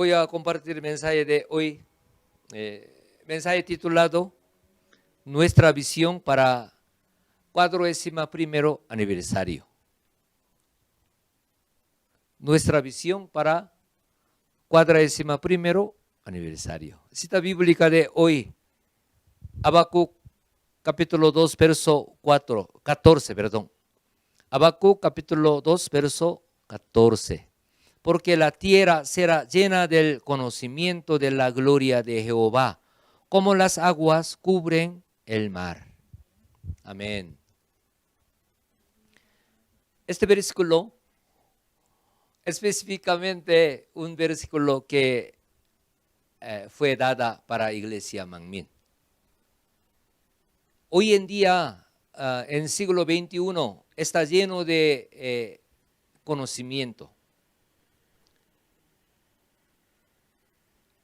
Voy a compartir el mensaje de hoy, mensaje titulado Nuestra visión para 41º aniversario. Nuestra visión para 41º aniversario. Cita bíblica de hoy, Habacuc capítulo 2, verso 14. Habacuc capítulo 2, verso 14. Porque la tierra será llena del conocimiento de la gloria de Jehová, como las aguas cubren el mar. Amén. Este versículo, específicamente un versículo que fue dada para Iglesia Manmin. Hoy en día, en el siglo XXI, está lleno de conocimiento.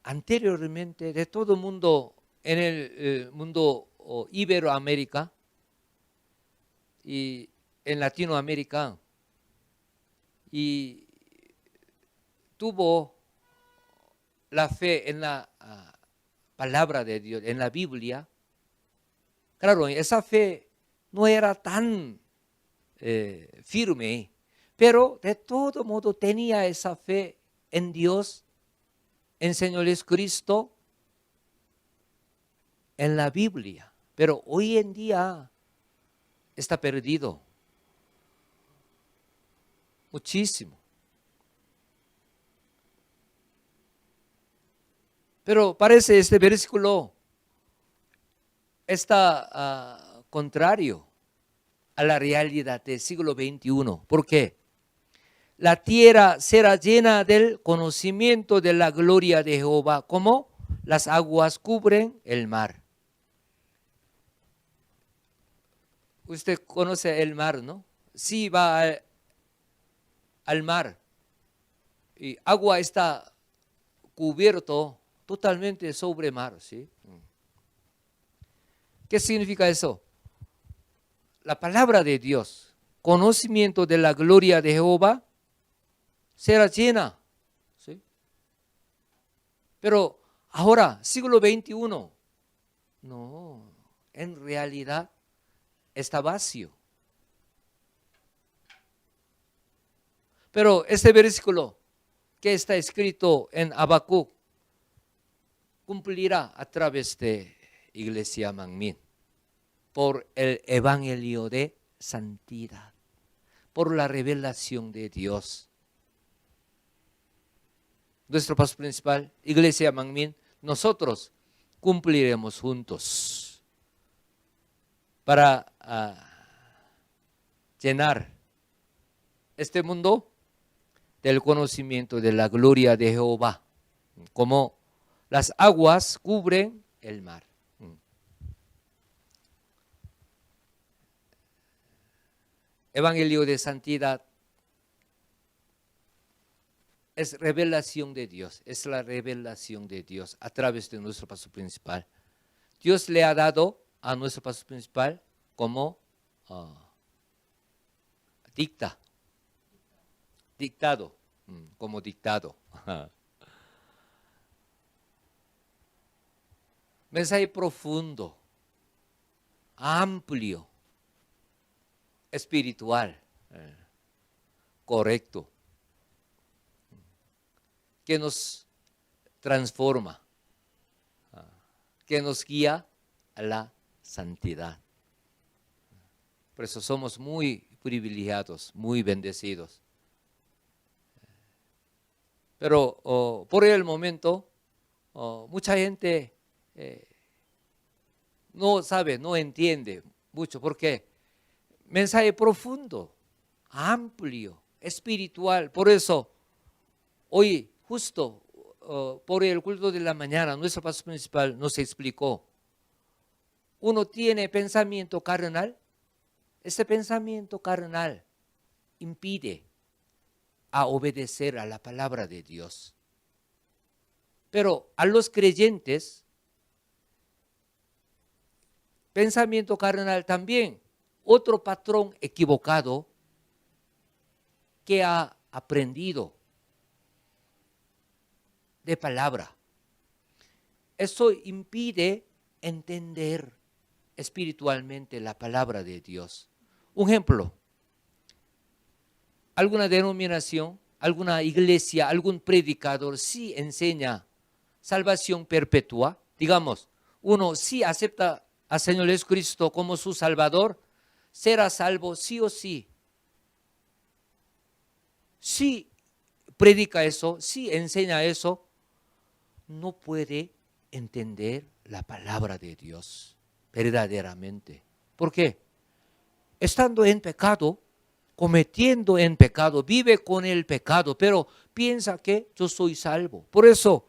Anteriormente, de todo el mundo, en el mundo Iberoamérica y en Latinoamérica, y tuvo la fe en la palabra de Dios, en la Biblia. Claro, esa fe no era tan firme, pero de todo modo tenía esa fe en Dios, en Señor Jesucristo, en la Biblia. Pero hoy en día está perdido muchísimo. Pero parece este versículo está contrario a la realidad del siglo XXI. ¿Por qué? La tierra será llena del conocimiento de la gloria de Jehová, como las aguas cubren el mar. Usted conoce el mar, ¿no? Si va al mar y agua está cubierto totalmente sobre mar, ¿sí? ¿Qué significa eso? La palabra de Dios, conocimiento de la gloria de Jehová, será llena, ¿sí? Pero ahora, siglo XXI, no, en realidad está vacío. Pero este versículo que está escrito en Habacuc cumplirá a través de Iglesia Manmin por el evangelio de santidad, por la revelación de Dios. Nuestro paso principal, Iglesia Manmin, nosotros cumpliremos juntos para llenar este mundo del conocimiento de la gloria de Jehová, como las aguas cubren el mar. Evangelio de santidad es revelación de Dios, es la revelación de Dios a través de nuestro paso principal. Dios le ha dado a nuestro paso principal como dictado, como dictado. Mensaje profundo, amplio, espiritual, correcto, que nos transforma, que nos guía a la santidad. Por eso somos muy privilegiados, muy bendecidos. Pero por el momento, mucha gente no sabe, no entiende mucho. ¿Por qué? Mensaje profundo, amplio, espiritual. Por eso, hoy justo por el culto de la mañana, nuestro pastor principal nos explicó. Uno tiene pensamiento carnal. Ese pensamiento carnal impide a obedecer a la palabra de Dios. Pero a los creyentes, pensamiento carnal también, otro patrón equivocado que ha aprendido de palabra. Eso impide entender espiritualmente la palabra de Dios. Un ejemplo, alguna denominación, alguna iglesia, algún predicador sí enseña salvación perpetua. Digamos, uno sí acepta al Señor Jesucristo como su Salvador, será salvo sí o sí. Si predica eso, si enseña eso, no puede entender la palabra de Dios verdaderamente. ¿Por qué? Estando en pecado, cometiendo en pecado, vive con el pecado, pero piensa que yo soy salvo. Por eso,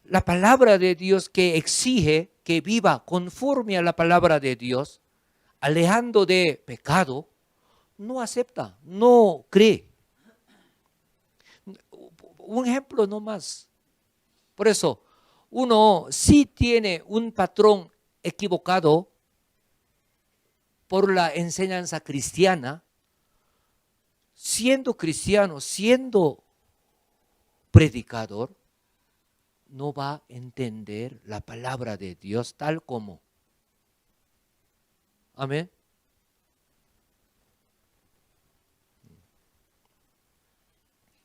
la palabra de Dios que exige que viva conforme a la palabra de Dios, alejando de pecado, no acepta, no cree. Un ejemplo nomás. Por eso, uno sí tiene un patrón equivocado por la enseñanza cristiana, siendo cristiano, siendo predicador, no va a entender la palabra de Dios tal como. Amén.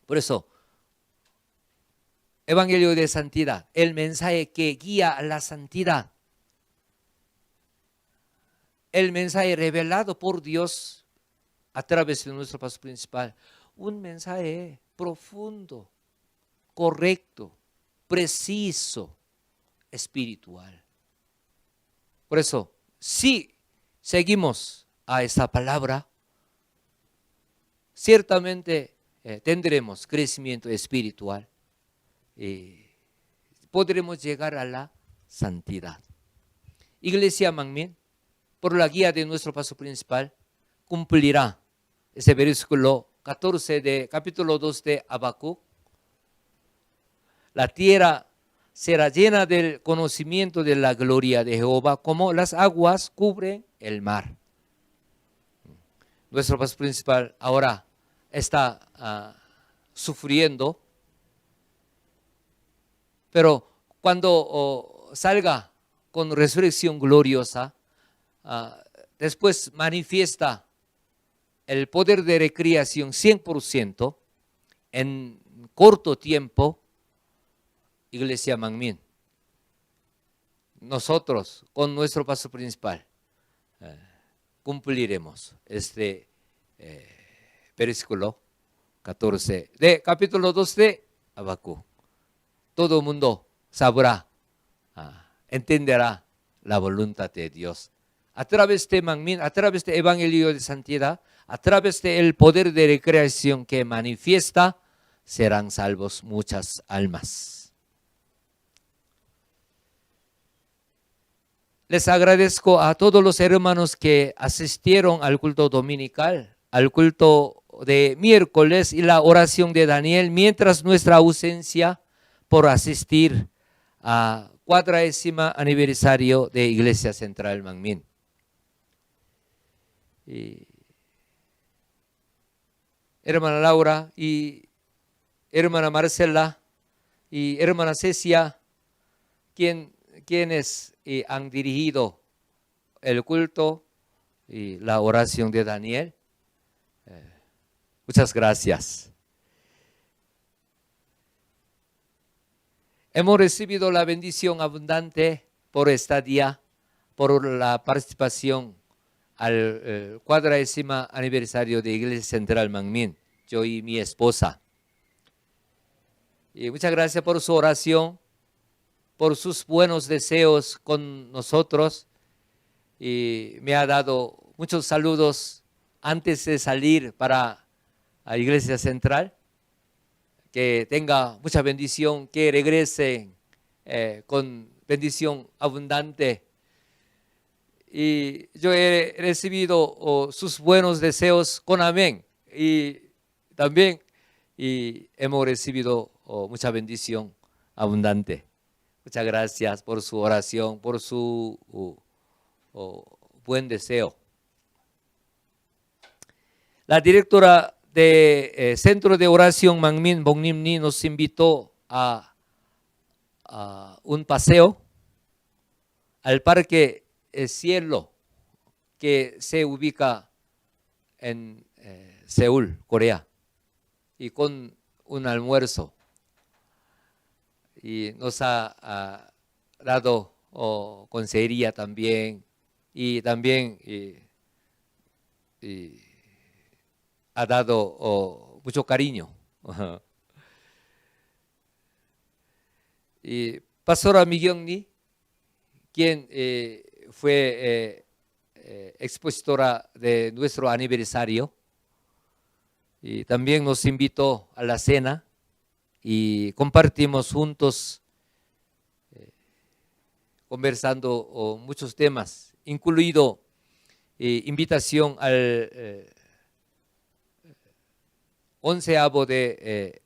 Por eso, Evangelio de Santidad, el mensaje que guía a la santidad, el mensaje revelado por Dios a través de nuestro pastor principal, un mensaje profundo, correcto, preciso, espiritual. Por eso, si seguimos a esta palabra, ciertamente tendremos crecimiento espiritual y podremos llegar a la santidad. Iglesia Manmin, por la guía de nuestro pastor principal, cumplirá ese versículo 14 de capítulo 2 de Habacuc. La tierra será llena del conocimiento de la gloria de Jehová, como las aguas cubren el mar. Nuestro pastor principal ahora está sufriendo, pero cuando salga con resurrección gloriosa, después manifiesta el poder de recreación 100% en corto tiempo. Iglesia Manmin, nosotros con nuestro pastor principal cumpliremos este versículo 14 de capítulo 2 de Habacuc. Todo el mundo sabrá, entenderá la voluntad de Dios. A través de Manmin, a través del Evangelio de Santidad, a través del poder de recreación que manifiesta, serán salvos muchas almas. Les agradezco a todos los hermanos que asistieron al culto dominical, al culto de miércoles y la oración de Daniel, mientras nuestra ausencia por asistir a 40º aniversario de Iglesia Central Manmin. Hermana Laura y hermana Marcela y hermana Cecia, quienes han dirigido el culto y la oración de Daniel. Muchas gracias. Hemos recibido la bendición abundante por este día, por la participación al 40º aniversario de Iglesia Central Manmin, yo y mi esposa. Y muchas gracias por su oración, por sus buenos deseos con nosotros, y me ha dado muchos saludos antes de salir para la Iglesia Central. Que tenga mucha bendición, que regrese con bendición abundante. Y yo he recibido sus buenos deseos con amén, y también hemos recibido mucha bendición abundante. Muchas gracias por su oración, por su buen deseo. La directora de Centro de Oración Manmin, Bong Nim Ni, nos invitó a un paseo al Parque Cielo, que se ubica en Seúl, Corea, y con un almuerzo. Y nos ha dado consejería también, y también ha dado mucho cariño. Y Pastora Migyongni, quien fue expositora de nuestro aniversario, y también nos invitó a la cena y compartimos juntos, conversando muchos temas, incluido invitación al 11º de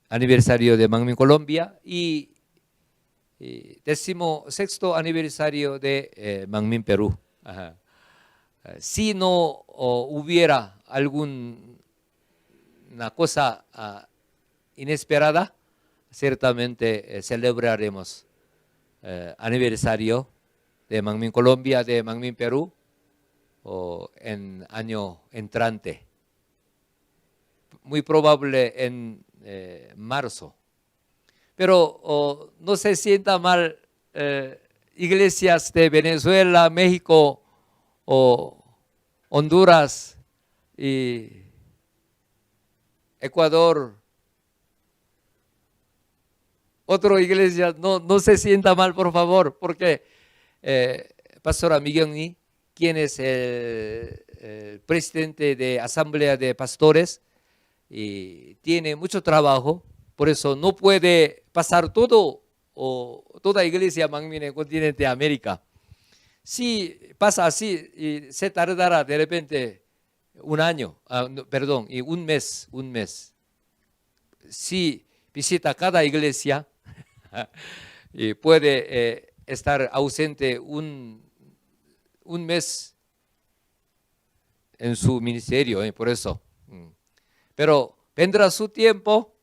aniversario de Manmin Colombia y 16º aniversario de Manmin Perú. Ajá. Si no hubiera alguna cosa inesperada, ciertamente celebraremos aniversario de Manmin Colombia, de Manmin Perú, en año entrante. Muy probable en marzo. Pero no se sienta mal, iglesias de Venezuela, México, Honduras y Ecuador. Otra iglesia, no se sienta mal, por favor, porque Pastora Migyongni, quien es el presidente de Asamblea de Pastores, y tiene mucho trabajo, por eso no puede pasar toda iglesia Manmin en el continente de América. Si pasa así, y se tardará de repente un año, perdón, y un mes. Si visita cada iglesia, y puede estar ausente un mes en su ministerio, por eso. Pero vendrá su tiempo,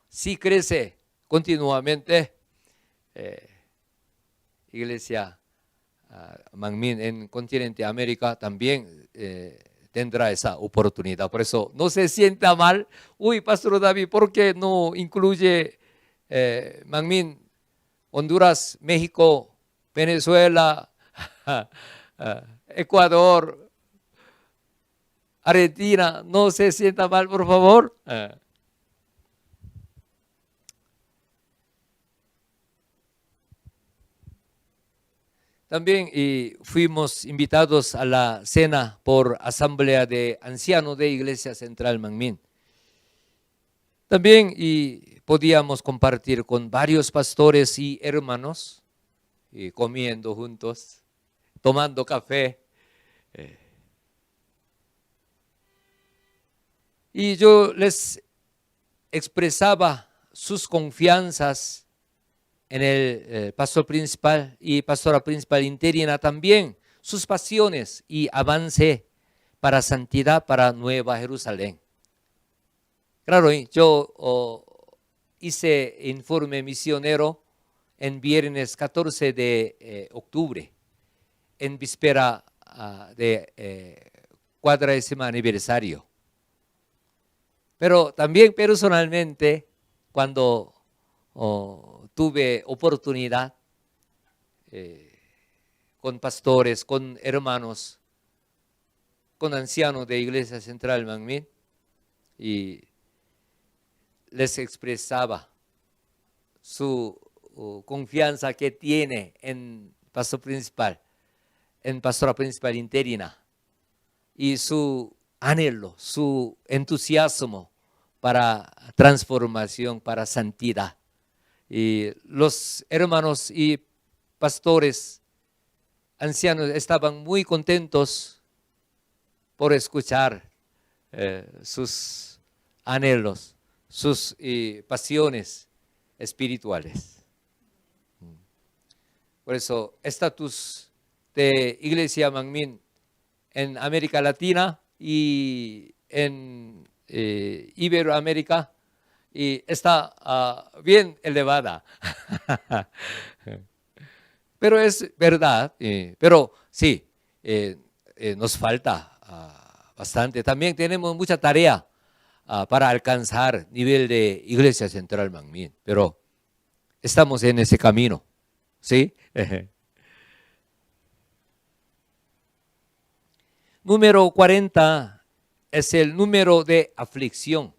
si crece continuamente, iglesia Manmin en continente América también tendrá esa oportunidad. Por eso no se sienta mal. Uy, Pastor David, ¿por qué no incluye Manmin, Honduras, México, Venezuela, Ecuador, Argentina? No se sienta mal, por favor. También fuimos invitados a la cena por Asamblea de Ancianos de Iglesia Central Manmin. También podíamos compartir con varios pastores y hermanos, y comiendo juntos, tomando café. Y yo les expresaba sus confianzas en el pastor principal y pastora principal interina también, sus pasiones y avance para santidad, para Nueva Jerusalén. Claro, yo hice informe misionero en viernes 14 de octubre, en víspera de 40º aniversario. Pero también personalmente, cuando tuve oportunidad con pastores, con hermanos, con ancianos de Iglesia Central Manmin, y les expresaba su confianza que tiene en pastor principal, en pastora principal interina, y su anhelo, su entusiasmo para transformación, para santidad. Y los hermanos y pastores ancianos estaban muy contentos por escuchar sus anhelos, sus pasiones espirituales. Por eso, estatus de Iglesia Manmin en América Latina y en Iberoamérica y está bien elevada. Pero es verdad, pero sí, nos falta bastante. También tenemos mucha tarea para alcanzar nivel de Iglesia Central Manmin, pero estamos en ese camino, ¿sí? Número 40 es el número de aflicción.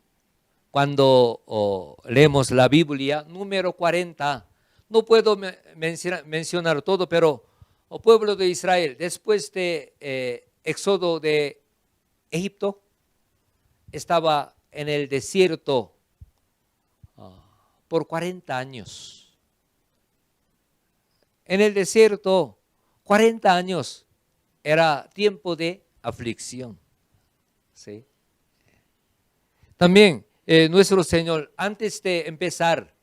Cuando leemos la Biblia, número 40, no puedo mencionar todo, pero el pueblo de Israel, después de éxodo de Egipto, estaba en el desierto por 40 años. En el desierto, 40 años era tiempo de aflicción. ¿Sí? También nuestro Señor, antes de empezar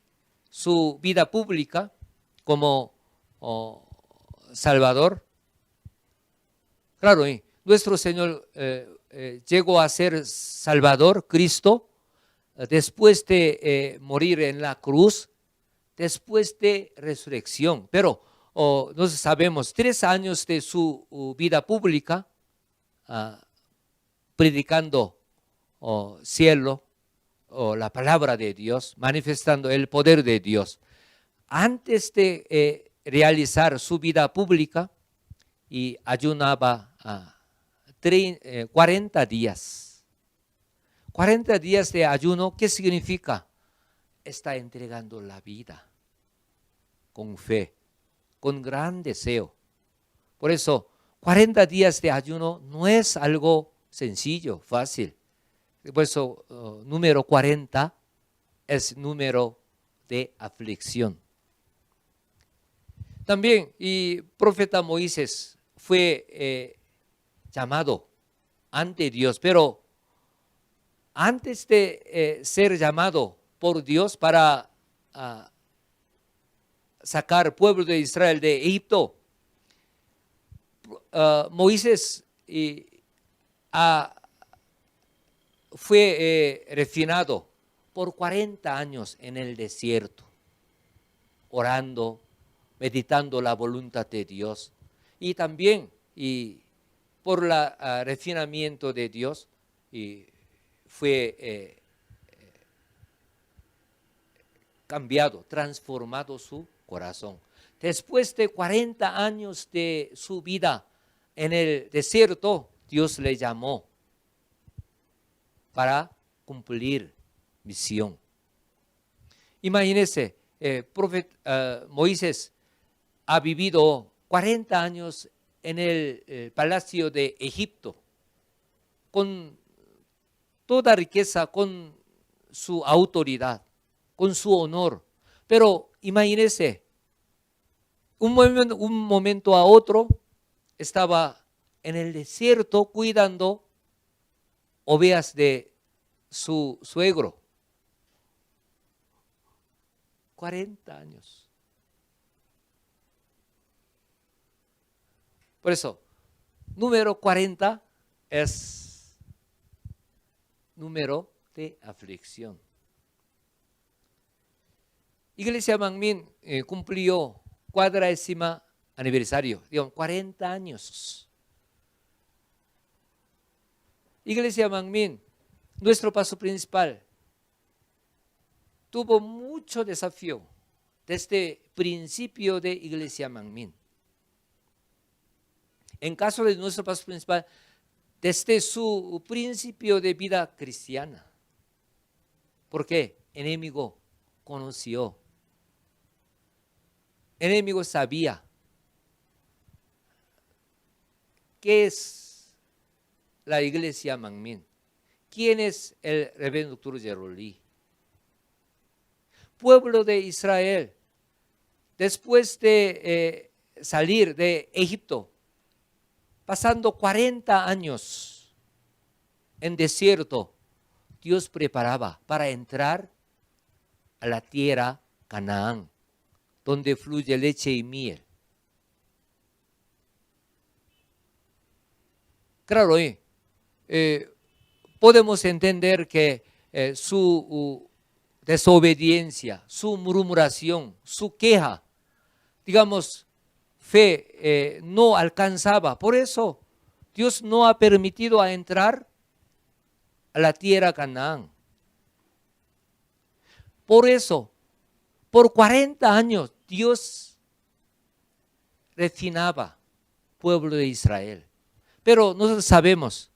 su vida pública como Salvador, claro, nuestro Señor llegó a ser Salvador, Cristo, después de morir en la cruz, después de resurrección. Pero no sabemos, 3 años de su vida pública, predicando cielo, la palabra de Dios, manifestando el poder de Dios. Antes de realizar su vida pública, y ayunaba 40 días. 40 días de ayuno, ¿qué significa? Está entregando la vida con fe, con gran deseo. Por eso, 40 días de ayuno no es algo sencillo, fácil. Por eso, número 40 es número de aflicción. También, y profeta Moisés fue llamado ante Dios, pero antes de ser llamado por Dios para sacar pueblo de Israel de Egipto, Moisés fue refinado por 40 años en el desierto, orando, meditando la voluntad de Dios, y también por el refinamiento de Dios fue cambiado, transformado su corazón. Después de 40 años de su vida en el desierto, Dios le llamó para cumplir misión. Imagínense, Moisés ha vivido 40 años en el palacio de Egipto, con toda riqueza, con su autoridad, con su honor. Pero imagínense, un momento a otro estaba en el desierto cuidando ovejas de su suegro. 40 años. Por eso, número 40 es número de aflicción. Iglesia Manmin cumplió 40º aniversario, digamos, 40 años. Iglesia Manmin, nuestro paso principal, tuvo mucho desafío desde el principio de Iglesia Manmin. En caso de nuestro paso principal, desde su principio de vida cristiana. ¿Por qué? Enemigo conoció. Enemigo sabía qué es la Iglesia Manmin. ¿Quién es el reverendo Dr. Jerolí? Pueblo de Israel, después de salir de Egipto, pasando 40 años en desierto, Dios preparaba para entrar a la tierra Canaán, donde fluye leche y miel. Claro, podemos entender que su desobediencia, su murmuración, su queja, digamos, fe no alcanzaba. Por eso Dios no ha permitido a entrar a la tierra Canaán. Por eso, por 40 años, Dios refinaba pueblo de Israel. Pero nosotros sabemos,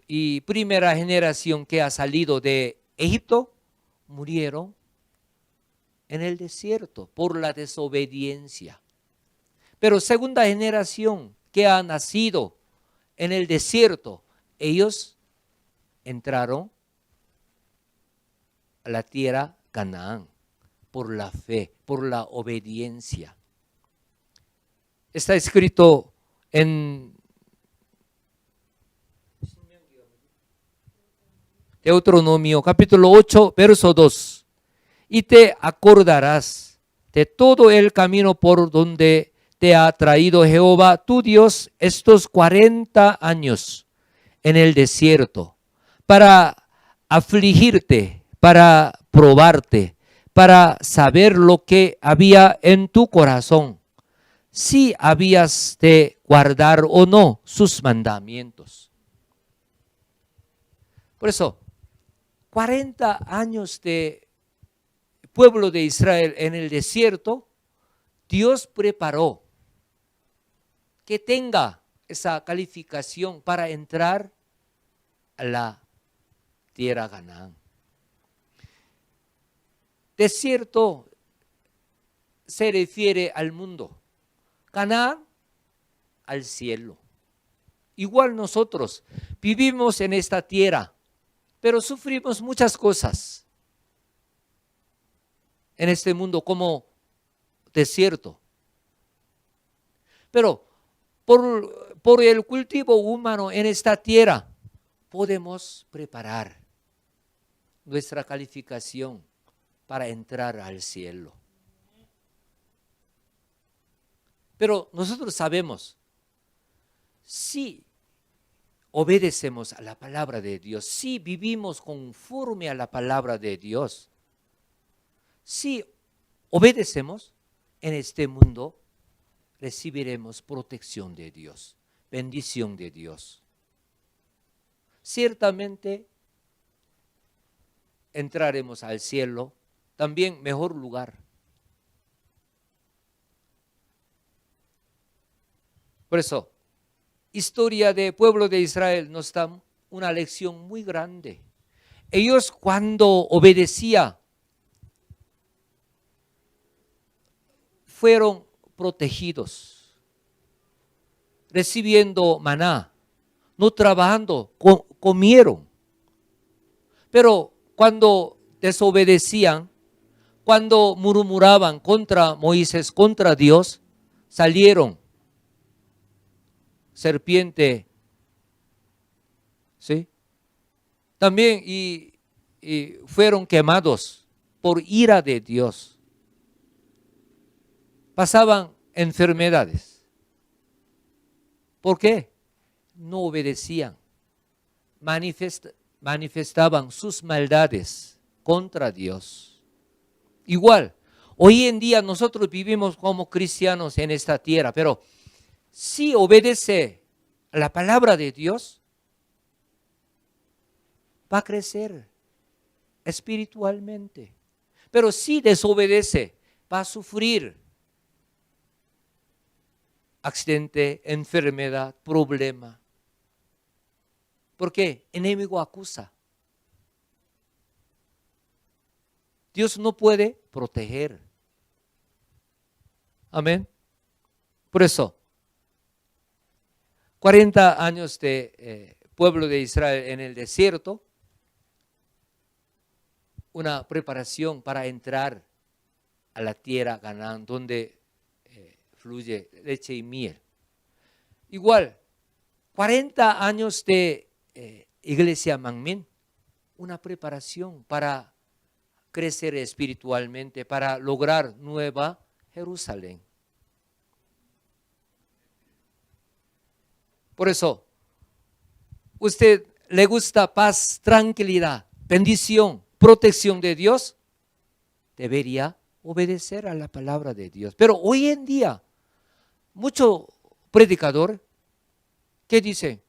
y primera generación que ha salido de Egipto, murieron en el desierto por la desobediencia. Pero segunda generación que ha nacido en el desierto, ellos entraron a la tierra Canaán por la fe, por la obediencia. Está escrito en Deuteronomio capítulo 8, verso 2. Y te acordarás de todo el camino por donde te ha traído Jehová tu Dios estos 40 años en el desierto, para afligirte, para probarte, para saber lo que había en tu corazón, si habías de guardar o no sus mandamientos. Por eso, 40 años de pueblo de Israel en el desierto, Dios preparó que tenga esa calificación para entrar a la tierra Canaán. Desierto se refiere al mundo, Canaán al cielo. Igual nosotros vivimos en esta tierra, pero sufrimos muchas cosas en este mundo como desierto. Pero por el cultivo humano en esta tierra podemos preparar nuestra calificación para entrar al cielo. Pero nosotros sabemos, si obedecemos a la palabra de Dios, si vivimos conforme a la palabra de Dios, si obedecemos en este mundo, recibiremos protección de Dios, bendición de Dios. Ciertamente entraremos al cielo, también mejor lugar. Por eso, historia del pueblo de Israel nos da una lección muy grande. Ellos cuando obedecían, fueron protegidos, recibiendo maná, no trabajando, comieron. Pero cuando desobedecían, cuando murmuraban contra Moisés, contra Dios, salieron serpiente, ¿sí? También y fueron quemados por ira de Dios. Pasaban enfermedades. ¿Por qué? No obedecían. Manifestaban sus maldades contra Dios. Igual, hoy en día nosotros vivimos como cristianos en esta tierra, pero si obedece a la palabra de Dios, va a crecer espiritualmente. Pero si desobedece, va a sufrir accidente, enfermedad, problema. ¿Por qué? El enemigo acusa. Dios no puede proteger. Amén. Por eso, 40 años de pueblo de Israel en el desierto, una preparación para entrar a la tierra Canaán, donde fluye leche y miel. Igual, 40 años de iglesia Manmin, una preparación para crecer espiritualmente, para lograr Nueva Jerusalén. Por eso, usted le gusta paz, tranquilidad, bendición, protección de Dios, debería obedecer a la palabra de Dios. Pero hoy en día, muchos predicadores que dicen,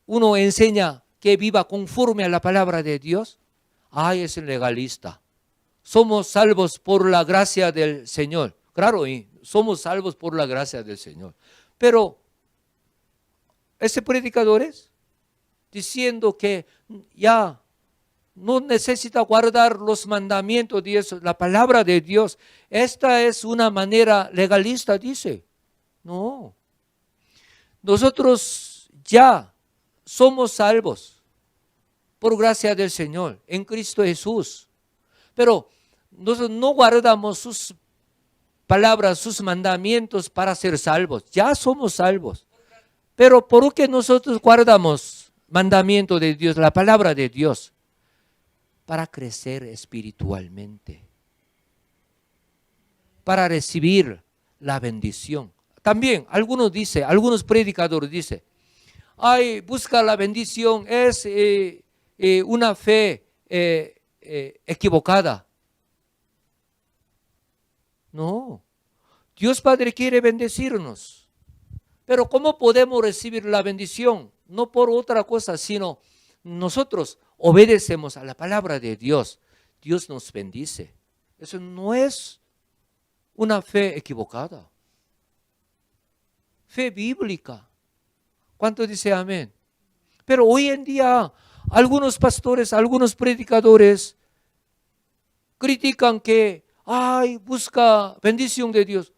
uno enseña que viva conforme a la palabra de Dios, ay, es legalista. Somos salvos por la gracia del Señor. Claro, somos salvos por la gracia del Señor. Pero ese predicador es diciendo que ya no necesita guardar los mandamientos de Dios, la palabra de Dios. Esta es una manera legalista, dice. No. Nosotros ya somos salvos por gracia del Señor en Cristo Jesús. Pero nosotros no guardamos sus palabras, sus mandamientos para ser salvos. Ya somos salvos. Pero ¿por qué nosotros guardamos mandamiento de Dios, la palabra de Dios? Para crecer espiritualmente, para recibir la bendición. También algunos predicadores dicen, ay, busca la bendición, es una fe equivocada. No, Dios Padre quiere bendecirnos, pero ¿cómo podemos recibir la bendición? No por otra cosa, sino nosotros obedecemos a la palabra de Dios, Dios nos bendice. Eso no es una fe equivocada. Fe bíblica. ¿Cuánto dice amén? Pero hoy en día algunos pastores, algunos predicadores critican que, ay, busca bendición de Dios.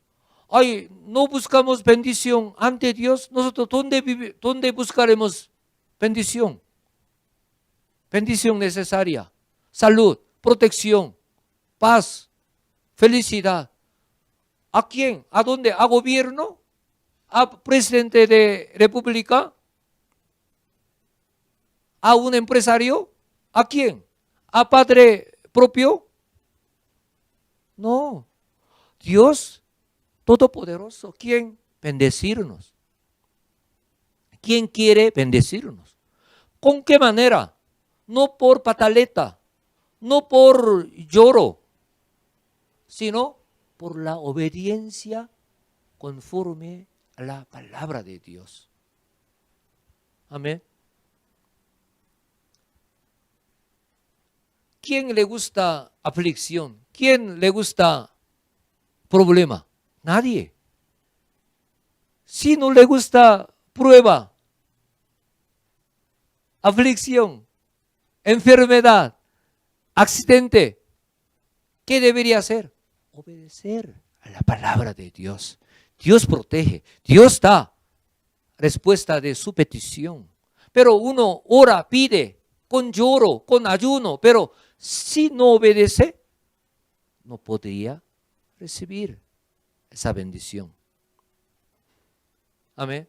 Ay, no buscamos bendición ante Dios. Nosotros, ¿dónde buscaremos bendición? Bendición necesaria, salud, protección, paz, felicidad. ¿A quién? ¿A dónde? ¿A gobierno? ¿A presidente de república? ¿A un empresario? ¿A quién? ¿A padre propio? No. Dios Todopoderoso, ¿quién? Bendecirnos. ¿Quién quiere bendecirnos? ¿Con qué manera? No por pataleta, no por lloro, sino por la obediencia conforme a la palabra de Dios. Amén. ¿Quién le gusta aflicción? ¿Quién le gusta problema? Nadie. Si no le gusta prueba, aflicción, enfermedad, accidente, ¿qué debería hacer? Obedecer a la palabra de Dios. Dios protege, Dios da respuesta de su petición. Pero uno ora, pide, con lloro, con ayuno, pero si no obedece, no podría recibir esa bendición. Amén.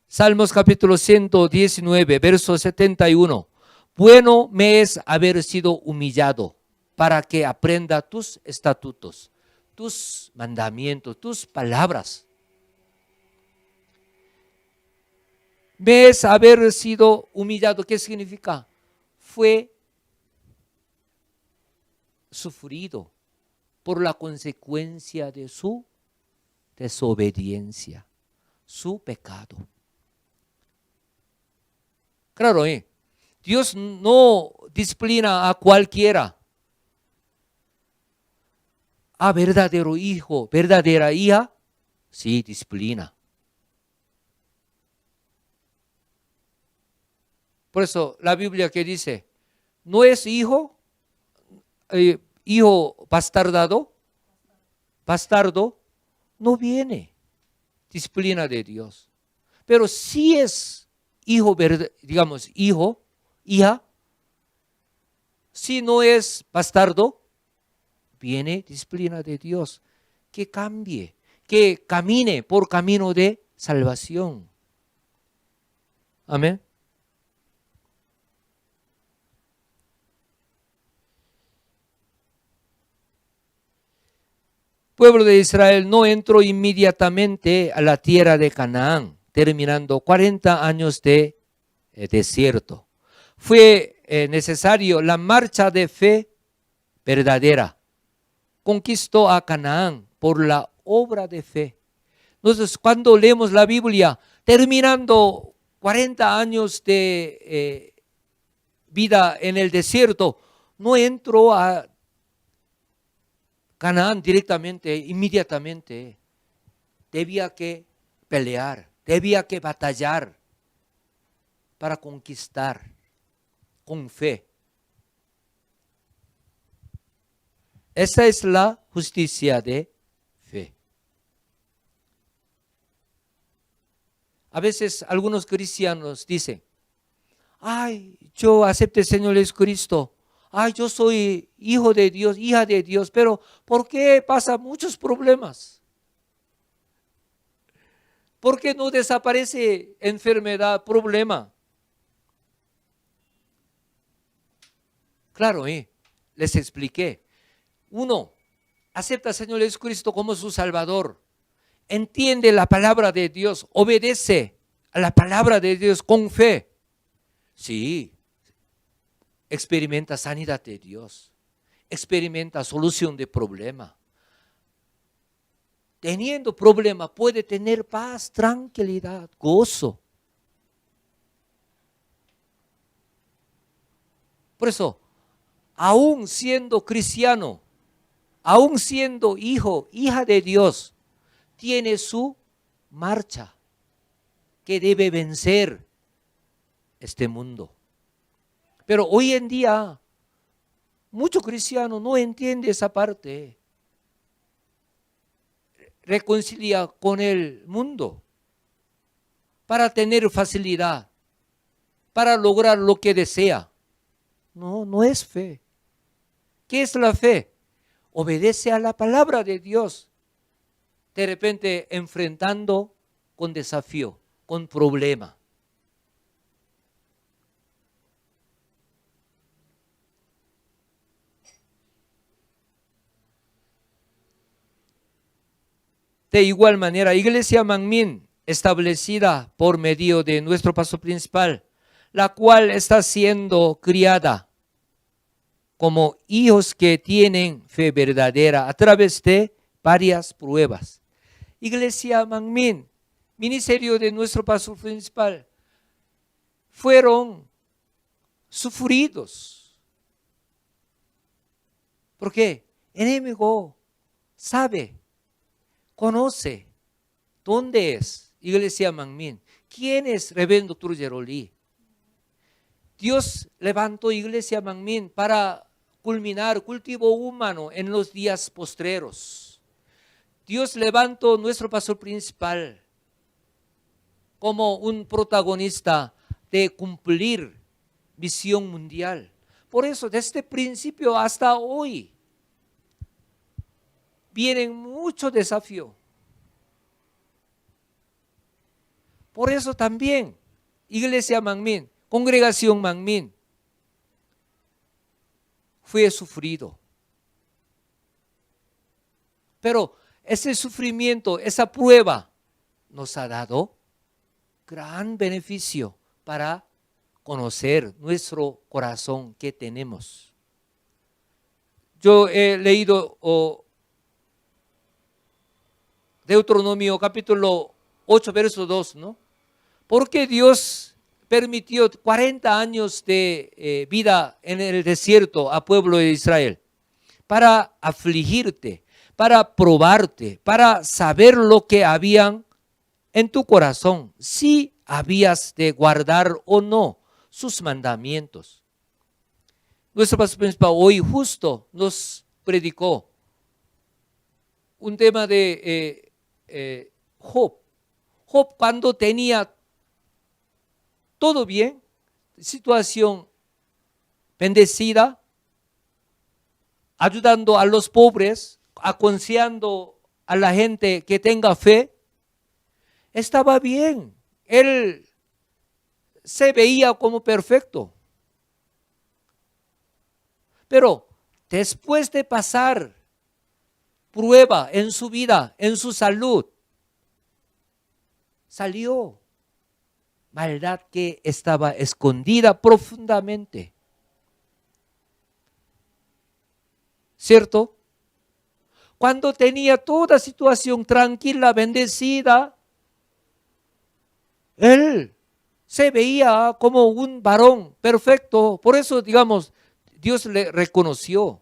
Salmos capítulo 119, verso 71. Bueno me es haber sido humillado para que aprenda tus estatutos, tus mandamientos, tus palabras. Me es haber sido humillado. ¿Qué significa? Fue sufrido por la consecuencia de su desobediencia, su pecado. Claro, Dios no disciplina a cualquiera. A verdadero hijo, verdadera hija, sí disciplina. Por eso la Biblia que dice, no es hijo bastardo, no viene disciplina de Dios. Pero si es hijo, digamos, hijo, hija, si no es bastardo, viene disciplina de Dios. Que cambie, que camine por camino de salvación. Amén. Pueblo de Israel no entró inmediatamente a la tierra de Canaán, terminando 40 años de desierto. Fue necesario la marcha de fe verdadera. Conquistó a Canaán por la obra de fe. Entonces, cuando leemos la Biblia, terminando 40 años de vida en el desierto, no entró a Canaán directamente, inmediatamente. Debía que pelear, debía que batallar para conquistar con fe. Esa es la justicia de fe. A veces algunos cristianos dicen, ay, yo acepté al Señor Jesucristo, ay, yo soy hijo de Dios, hija de Dios, pero ¿por qué pasan muchos problemas? ¿Por qué no desaparece enfermedad, problema? Claro, les expliqué. Uno, acepta al Señor Jesucristo como su Salvador. Entiende la palabra de Dios, obedece a la palabra de Dios con fe. Sí, experimenta sanidad de Dios, experimenta solución de problema. Teniendo problema puede tener paz, tranquilidad, gozo. Por eso, aún siendo cristiano, aún siendo hijo, hija de Dios, tiene su marcha que debe vencer este mundo. Pero hoy en día, muchos cristianos no entienden esa parte. Reconcilia con el mundo para tener facilidad, para lograr lo que desea. No, no es fe. ¿Qué es la fe? Obedece a la palabra de Dios. De repente enfrentando con desafío, con problema. De igual manera, Iglesia Manmin, establecida por medio de nuestro pastor principal, la cual está siendo criada como hijos que tienen fe verdadera a través de varias pruebas. Iglesia Manmin, ministerio de nuestro pastor principal, fueron sufridos. ¿Por qué? El enemigo sabe, conoce dónde es Iglesia Manmin, quién es Reverendo Trujillo. Dios levantó Iglesia Manmin para culminar cultivo humano en los días postreros. Dios levantó nuestro pastor principal como un protagonista de cumplir visión mundial. Por eso, desde el principio hasta hoy, vienen muchos desafíos. Por eso también, Iglesia Manmin, Congregación Manmin, fue sufrido. Pero ese sufrimiento, esa prueba, nos ha dado gran beneficio para conocer nuestro corazón que tenemos. Yo he leído Deuteronomio capítulo 8, verso 2, ¿no? Porque Dios permitió 40 años de vida en el desierto al pueblo de Israel para afligirte, para probarte, para saber lo que habían en tu corazón, si habías de guardar o no sus mandamientos. Nuestro pastor principal hoy justo nos predicó un tema de Job. Job, cuando tenía todo bien, situación bendecida, ayudando a los pobres, aconsejando a la gente que tenga fe, estaba bien. Él se veía como perfecto. Pero después de pasar prueba en su vida, en su salud, salió maldad que estaba escondida profundamente. ¿cierto? Cuando tenía toda situación tranquila, bendecida, él se veía como un varón perfecto. Por eso, digamos, Dios le reconoció.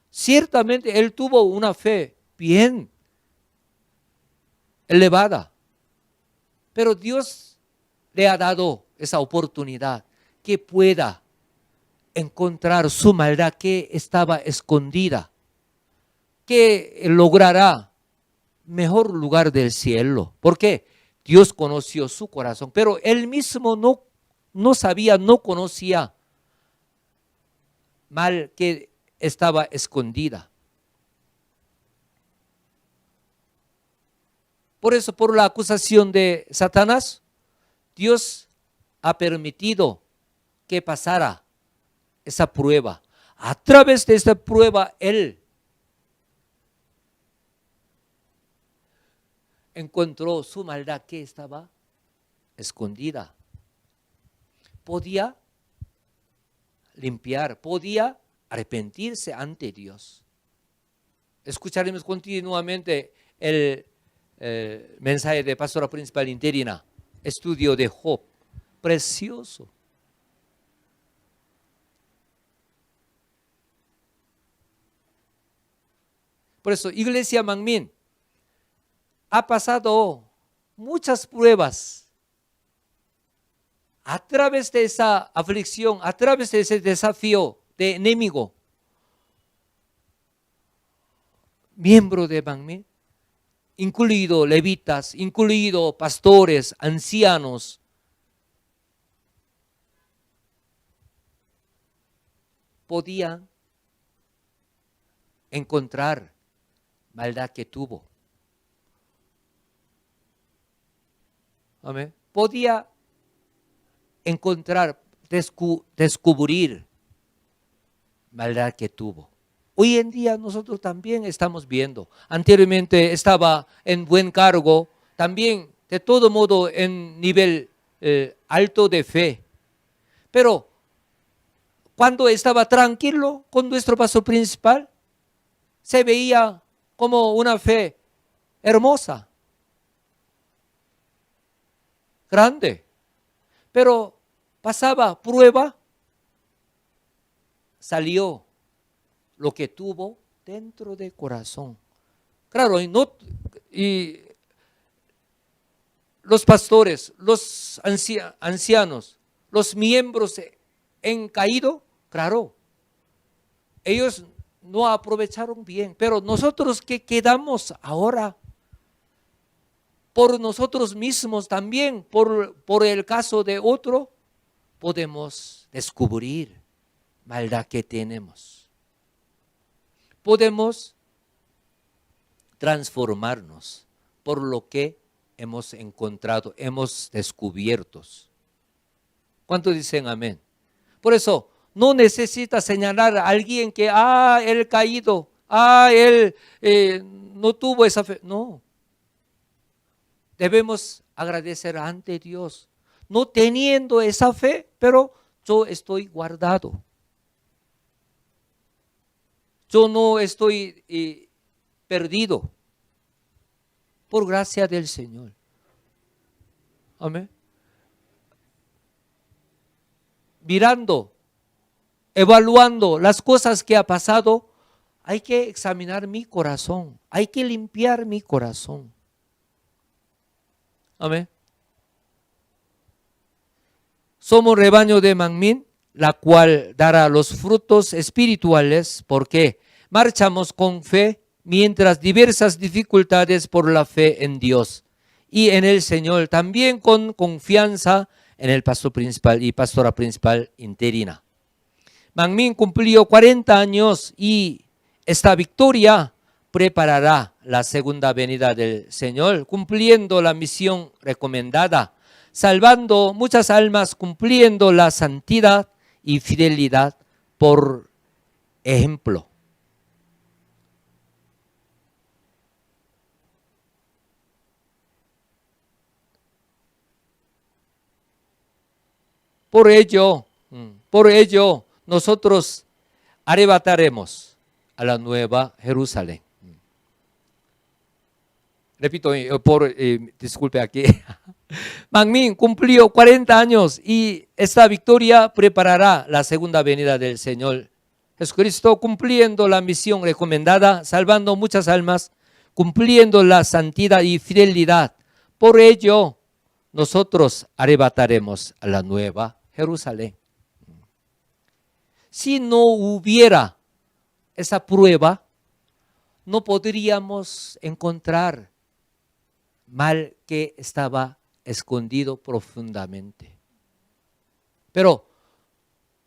Ciertamente él tuvo una fe bien elevada, pero Dios le ha dado esa oportunidad que pueda encontrar su maldad que estaba escondida, que logrará mejor lugar del cielo. ¿Por qué? Dios conoció su corazón, pero él mismo no sabía, no conocía mal que estaba escondida. Por eso, por la acusación de Satanás, Dios ha permitido que pasara esa prueba. A través de esta prueba, él encontró su maldad que estaba escondida. Podía limpiar, podía arrepentirse ante Dios. Escucharemos continuamente el mensaje de pastora principal interina, estudio de Job, precioso. Por eso, Iglesia Manmin ha pasado muchas pruebas. A través de esa aflicción, a través de ese desafío de enemigo, miembro de Manmin, incluido levitas, incluido pastores, ancianos, podían encontrar maldad que tuvo. Amén. Podía encontrar, descubrir maldad que tuvo. Hoy en día nosotros también estamos viendo. Anteriormente estaba en buen cargo, también de todo modo en nivel alto de fe. Pero cuando estaba tranquilo con nuestro pastor principal, se veía como una fe hermosa, grande. Pero pasaba prueba, salió lo que tuvo dentro del corazón. Claro, y los pastores, los ancianos, los miembros en caído, claro, ellos no aprovecharon bien, pero nosotros que quedamos ahora, por nosotros mismos también, por el caso de otro, podemos descubrir maldad que tenemos. Podemos transformarnos por lo que hemos encontrado, hemos descubierto. ¿Cuántos dicen amén? Por eso, no necesita señalar a alguien que, él caído, él no tuvo esa fe. No. Debemos agradecer ante Dios, no teniendo esa fe, pero yo estoy guardado. Yo no estoy perdido, por gracia del Señor. Amén. Mirando, evaluando las cosas que ha pasado, hay que examinar mi corazón, hay que limpiar mi corazón. Amén. Somos rebaño de Manmin, la cual dará los frutos espirituales, porque marchamos con fe mientras diversas dificultades por la fe en Dios y en el Señor, también con confianza en el pastor principal y pastora principal interina. Manmin cumplió 40 años y esta victoria preparará la segunda venida del Señor, cumpliendo la misión recomendada, salvando muchas almas, cumpliendo la santidad y fidelidad por ejemplo. Por ello, nosotros arrebataremos a la Nueva Jerusalén. Repito, disculpe aquí. Manmin cumplió 40 años y esta victoria preparará la segunda venida del Señor Jesucristo, cumpliendo la misión recomendada, salvando muchas almas, cumpliendo la santidad y fidelidad. Por ello, nosotros arrebataremos a la Nueva Jerusalén. Si no hubiera esa prueba, no podríamos encontrar mal que estaba escondido profundamente. Pero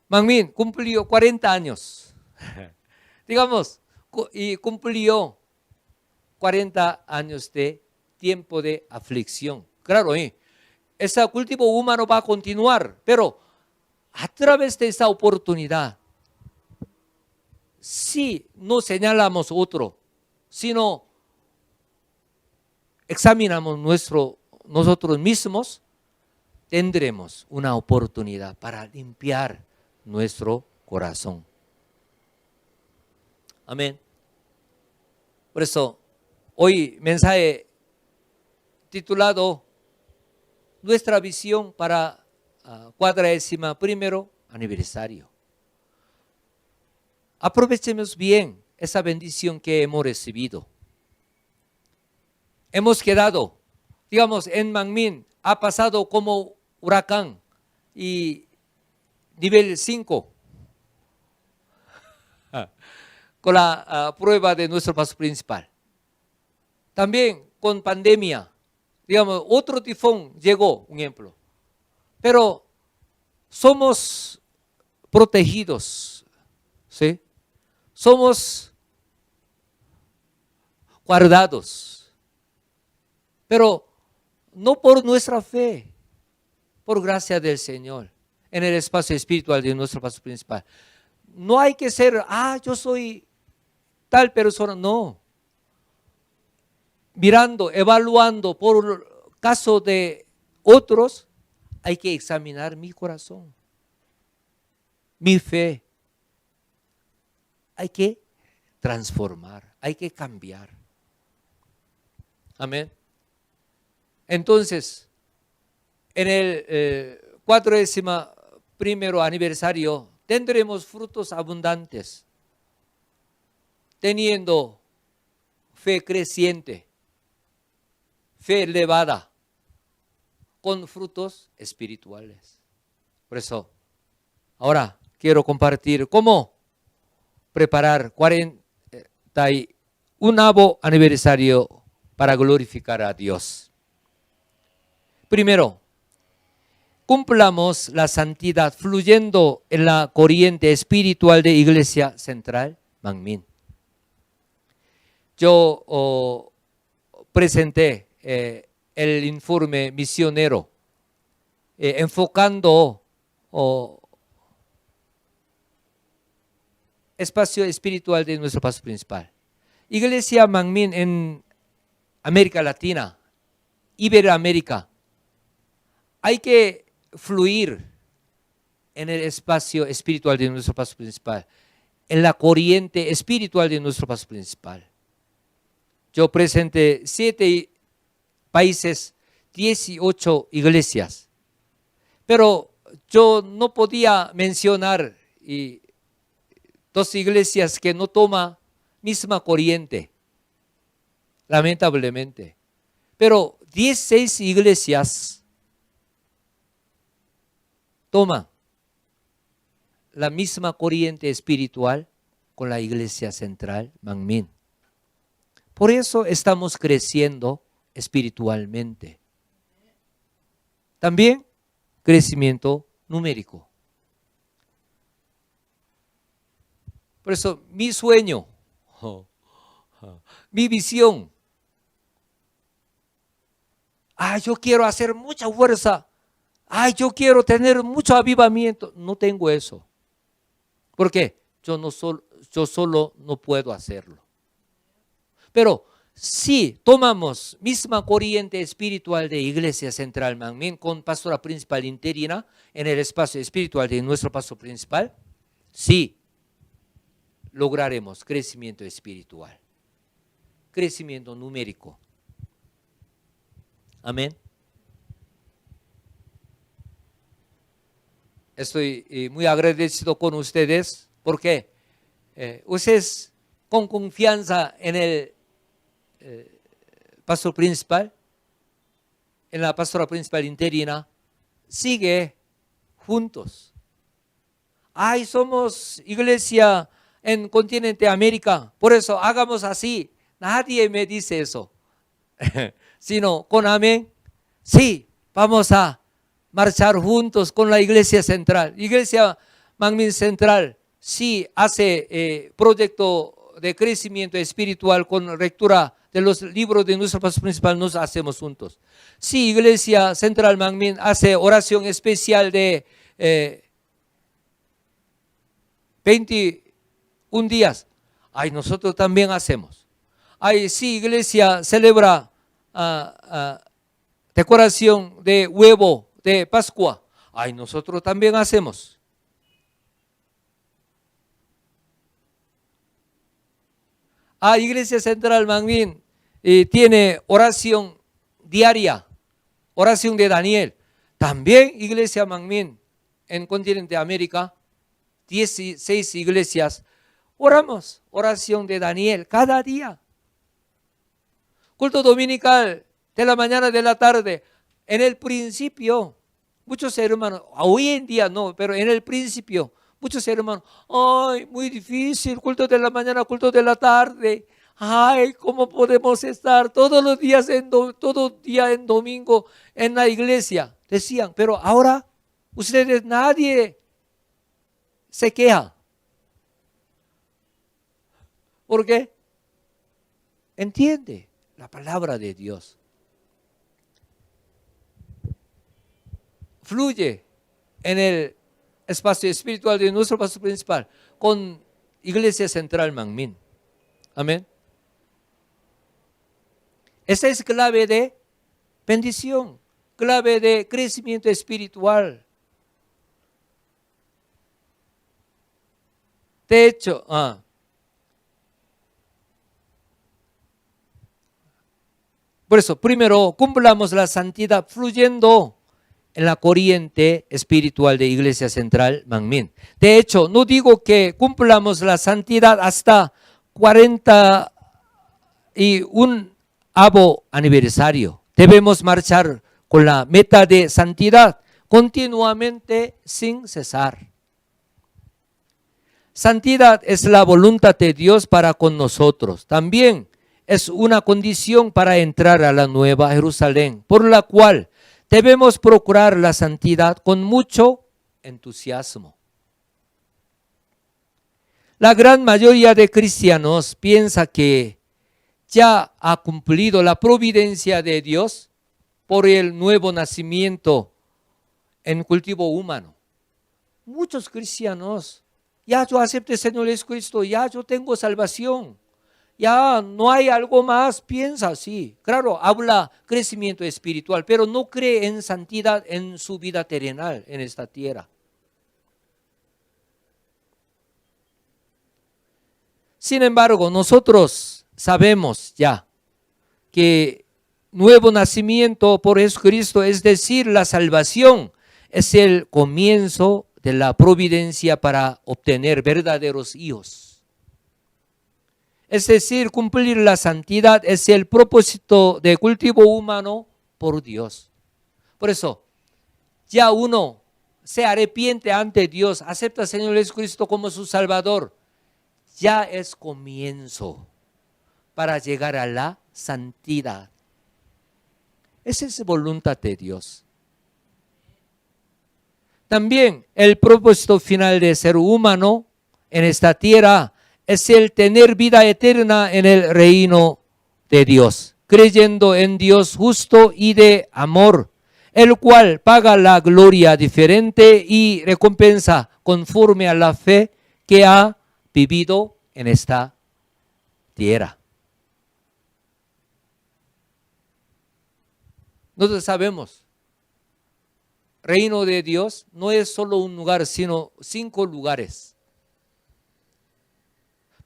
Manmin cumplió 40 años, digamos, y cumplió 40 años de tiempo de aflicción. Claro, ese cultivo humano va a continuar, pero a través de esa oportunidad, si no señalamos otro, sino examinamos nosotros mismos, tendremos una oportunidad para limpiar nuestro corazón. Amén. Por eso, hoy mensaje titulado Nuestra visión para 41º aniversario. Aprovechemos bien esa bendición que hemos recibido. Hemos quedado, digamos, en Manmin ha pasado como huracán y nivel 5 con la prueba de nuestro paso principal. También con pandemia, digamos, otro tifón llegó, un ejemplo. Pero somos protegidos, ¿sí? Somos guardados, pero no por nuestra fe, por gracia del Señor, en el espacio espiritual de nuestro paso principal. No hay que ser, yo soy tal persona, no. Mirando, evaluando por caso de otros, hay que examinar mi corazón, mi fe. Hay que transformar, hay que cambiar. Amén. Entonces, en el 41º aniversario tendremos frutos abundantes, teniendo fe creciente, fe elevada, con frutos espirituales. Por eso, ahora quiero compartir cómo preparar 41º aniversario para glorificar a Dios. Primero, cumplamos la santidad fluyendo en la corriente espiritual de Iglesia Central Manmin. Yo presenté el informe misionero enfocando espacio espiritual de nuestro paso principal. Iglesia Manmin en América Latina, Iberoamérica, hay que fluir en el espacio espiritual de nuestro paso principal, en la corriente espiritual de nuestro paso principal. Yo presenté 7 países, 18 iglesias, pero yo no podía mencionar 2 iglesias que no toman misma corriente, lamentablemente. Pero 16 iglesias toman la misma corriente espiritual con la Iglesia Central Manmin. Por eso estamos creciendo espiritualmente. También crecimiento numérico. Por eso mi sueño, mi visión, yo quiero hacer mucha fuerza, yo quiero tener mucho avivamiento. No tengo eso. ¿Por qué? Yo solo no puedo hacerlo. Pero si tomamos misma corriente espiritual de Iglesia Central Manmin con pastora principal interina en el espacio espiritual de nuestro pastor principal, sí, lograremos crecimiento espiritual, crecimiento numérico. Amén. Estoy muy agradecido con ustedes porque ustedes con confianza en el pastor principal, en la pastora principal interina, sigue juntos. Ay, somos iglesia en continente América, por eso hagamos así. Nadie me dice eso, sino con amén. Sí, vamos a marchar juntos con la iglesia central. Iglesia Manmin Central sí hace proyecto de crecimiento espiritual con lectura de los libros de nuestro pastor principal, nos hacemos juntos. Sí, Iglesia Central Manmin hace oración especial de 21 días. Ay, nosotros también hacemos. Ay, sí, Iglesia celebra decoración de huevo de Pascua. Ay, nosotros también hacemos. Iglesia Central Manmin tiene oración diaria, oración de Daniel. También Iglesia Manmin en continente América, 16 iglesias, oramos oración de Daniel cada día. Culto dominical de la mañana, de la tarde. En el principio, muchos hermanos, hoy en día no, pero en el principio, muchos hermanos, ay, muy difícil, culto de la mañana, culto de la tarde. Ay, ¿cómo podemos estar todos los días, todo día en domingo en la iglesia? Decían, pero ahora ustedes nadie se queja. ¿Por qué? Entiende la palabra de Dios. Fluye en el espacio espiritual de nuestro pastor principal con Iglesia Central Manmin. Amén. Esa es clave de bendición, clave de crecimiento espiritual. De hecho, por eso, primero, cumplamos la santidad fluyendo en la corriente espiritual de Iglesia Central Manmin. De hecho, no digo que cumplamos la santidad hasta 41 aniversario. Debemos marchar con la meta de santidad continuamente sin cesar. Santidad es la voluntad de Dios para con nosotros. También es una condición para entrar a la Nueva Jerusalén, por la cual debemos procurar la santidad con mucho entusiasmo. La gran mayoría de cristianos piensa que ya ha cumplido la providencia de Dios por el nuevo nacimiento en cultivo humano. Muchos cristianos, ya yo acepté al Señor Jesucristo, ya yo tengo salvación. Ya no hay algo más, piensa así. Claro, habla crecimiento espiritual, pero no cree en santidad en su vida terrenal en esta tierra. Sin embargo, nosotros sabemos ya que nuevo nacimiento por Jesucristo, es decir, la salvación, es el comienzo de la providencia para obtener verdaderos hijos. Es decir, cumplir la santidad es el propósito de cultivo humano por Dios. Por eso, ya uno se arrepiente ante Dios, acepta al Señor Jesucristo como su Salvador, ya es comienzo para llegar a la santidad. Esa es voluntad de Dios. También el propósito final de ser humano en esta tierra es el tener vida eterna en el reino de Dios, creyendo en Dios justo y de amor, el cual paga la gloria diferente y recompensa conforme a la fe que ha vivido en esta tierra. Nosotros sabemos, reino de Dios no es solo un lugar, sino 5 lugares.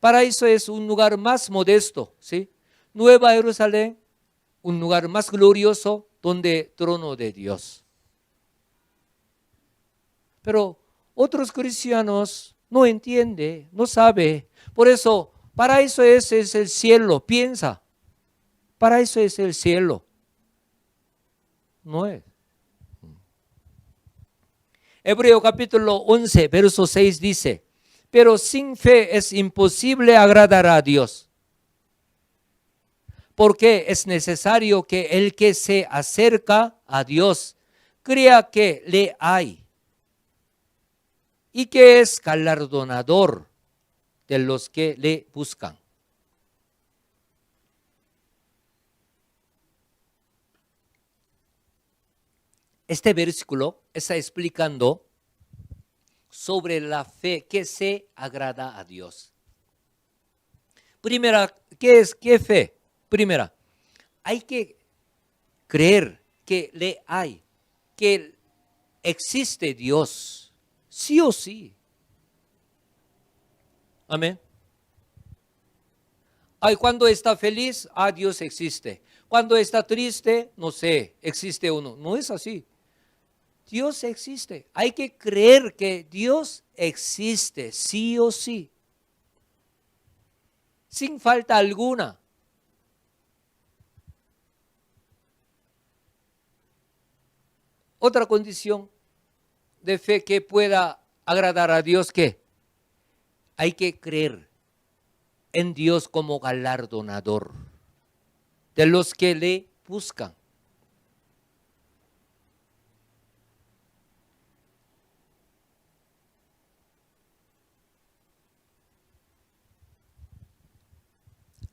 Paraíso es un lugar más modesto, ¿sí? Nueva Jerusalén, un lugar más glorioso donde trono de Dios. Pero otros cristianos no entienden, no saben. Por eso, paraíso es el cielo, piensa. Paraíso es el cielo. No es. Hebreo capítulo 11, verso 6 dice, pero sin fe es imposible agradar a Dios, porque es necesario que el que se acerca a Dios crea que le hay y que es galardonador de los que le buscan. Este versículo está explicando sobre la fe que se agrada a Dios. Primera, ¿qué fe? Primera, hay que creer que le hay, que existe Dios, sí o sí. Amén. Ay, cuando está feliz, Dios existe. Cuando está triste, no sé, existe uno. No es así. Dios existe. Hay que creer que Dios existe, sí o sí. Sin falta alguna. Otra condición de fe que pueda agradar a Dios, ¿qué? Hay que creer en Dios como galardonador de los que le buscan.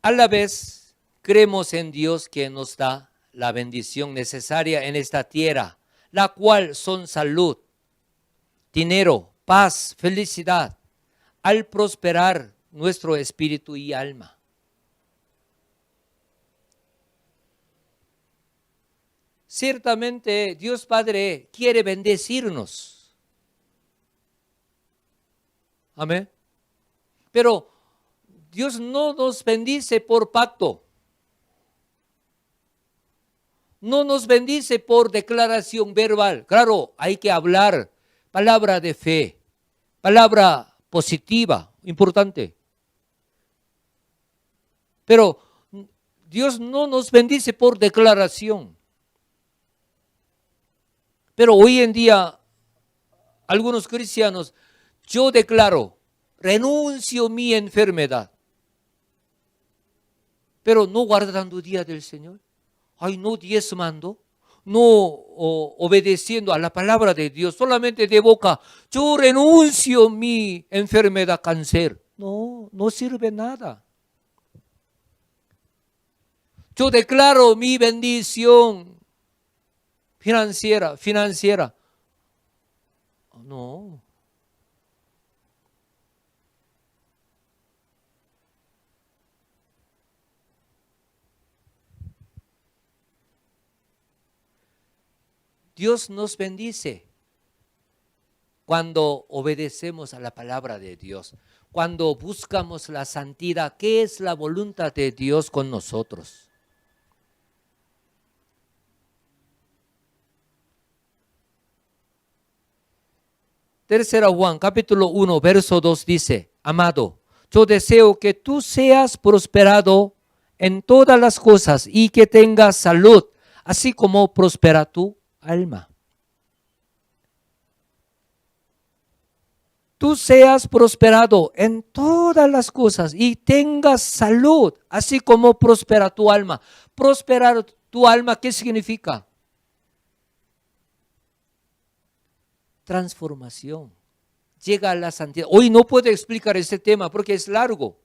A la vez, creemos en Dios que nos da la bendición necesaria en esta tierra, la cual son salud, dinero, paz, felicidad, al prosperar nuestro espíritu y alma. Ciertamente Dios Padre quiere bendecirnos. Amén. Pero Dios no nos bendice por pacto. No nos bendice por declaración verbal. Claro, hay que hablar palabra de fe, palabra positiva, importante. Pero Dios no nos bendice por declaración. Pero hoy en día, algunos cristianos, yo declaro, renuncio mi enfermedad. Pero no guardando el día del Señor. Ay, no diezmando, no obedeciendo a la palabra de Dios, solamente de boca. Yo renuncio mi enfermedad, cáncer. No, no sirve nada. Yo declaro mi bendición financiera. No. Dios nos bendice cuando obedecemos a la palabra de Dios, cuando buscamos la santidad, que es la voluntad de Dios con nosotros. Tercera Juan, capítulo 1, verso 2 dice, amado, yo deseo que tú seas prosperado en todas las cosas y que tengas salud, así como prospera tu alma. Tú seas prosperado en todas las cosas y tengas salud, así como prospera tu alma. Prosperar tu alma, ¿qué significa? Transformación. Llega a la santidad. Hoy no puedo explicar este tema porque es largo.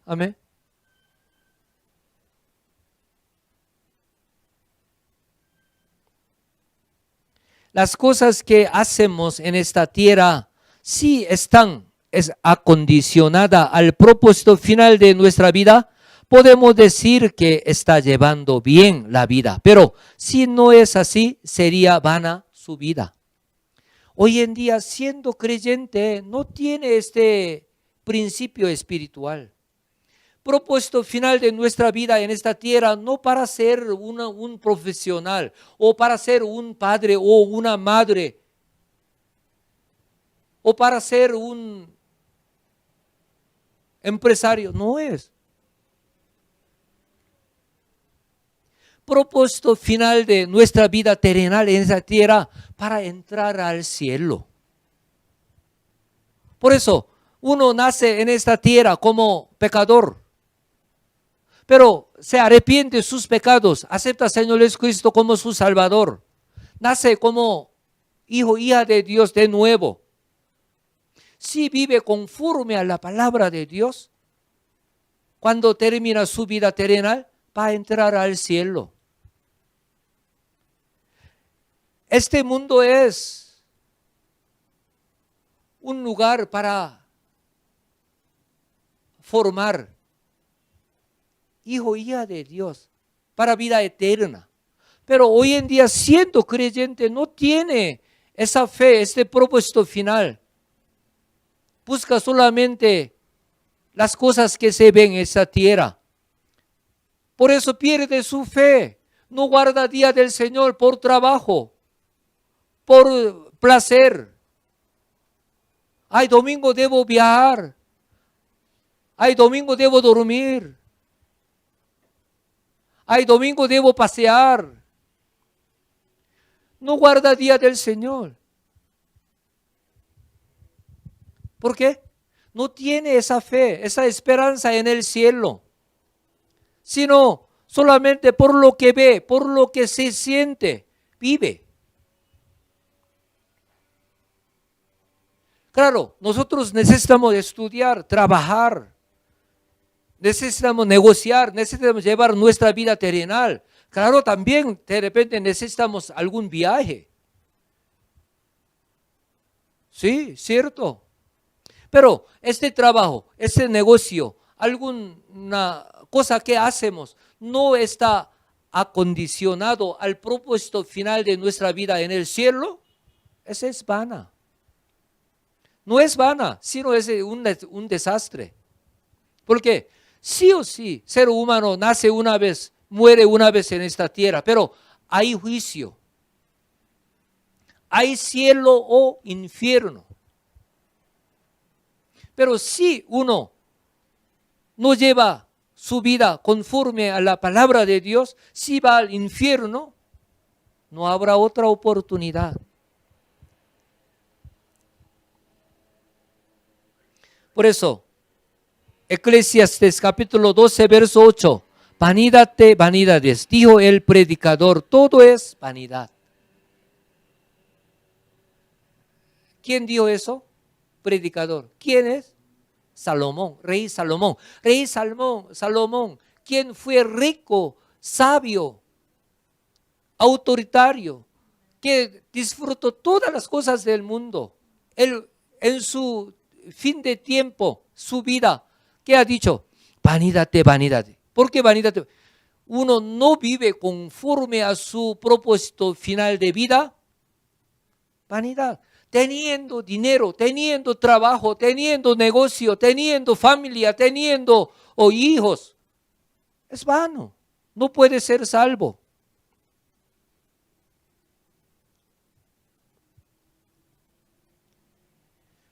Amén. Las cosas que hacemos en esta tierra sí están acondicionadas al propósito final de nuestra vida. Podemos decir que está llevando bien la vida, pero si no es así, sería vana su vida. Hoy en día, siendo creyente, no tiene este principio espiritual. Propósito final de nuestra vida en esta tierra, no para ser un profesional o para ser un padre o una madre o para ser un empresario, no es. Propósito final de nuestra vida terrenal en esta tierra para entrar al cielo. Por eso uno nace en esta tierra como pecador, pero se arrepiente de sus pecados, acepta al Señor Jesucristo como su Salvador, nace como hijo, hija de Dios de nuevo. Si vive conforme a la palabra de Dios, cuando termina su vida terrenal, va a entrar al cielo. Este mundo es un lugar para formar hijo, hija de Dios, para vida eterna. Pero hoy en día, siendo creyente, no tiene esa fe, este propósito final. Busca solamente las cosas que se ven en esta tierra. Por eso pierde su fe. No guarda día del Señor por trabajo, por placer. Ay, domingo debo viajar. Ay, domingo debo dormir. Ay, domingo debo pasear. No guarda día del Señor. ¿Por qué? No tiene esa fe, esa esperanza en el cielo, sino solamente por lo que ve, por lo que se siente, vive. Claro, nosotros necesitamos estudiar, trabajar, necesitamos negociar, necesitamos llevar nuestra vida terrenal. Claro, también de repente necesitamos algún viaje. Sí, cierto. Pero este trabajo, este negocio, alguna cosa que hacemos, no está acondicionado al propósito final de nuestra vida en el cielo, esa es vana. No es vana, sino es un desastre. Porque sí o sí, ser humano nace una vez, muere una vez en esta tierra, pero hay juicio. Hay cielo o infierno. Pero si uno no lleva su vida conforme a la palabra de Dios, si va al infierno, no habrá otra oportunidad. Por eso, Eclesiastes capítulo 12, verso 8, vanidad de vanidades, dijo el predicador, todo es vanidad. ¿Quién dijo eso? Predicador. ¿Quién es? Salomón, rey Salomón. Rey Salomón, quien fue rico, sabio, autoritario, que disfrutó todas las cosas del mundo. Él, en su fin de tiempo, su vida, ¿qué ha dicho? Vanidad de vanidad. ¿Por qué vanidad de? Uno no vive conforme a su propósito final de vida. Vanidad. Teniendo dinero, teniendo trabajo, teniendo negocio, teniendo familia, teniendo hijos, es vano, no puede ser salvo.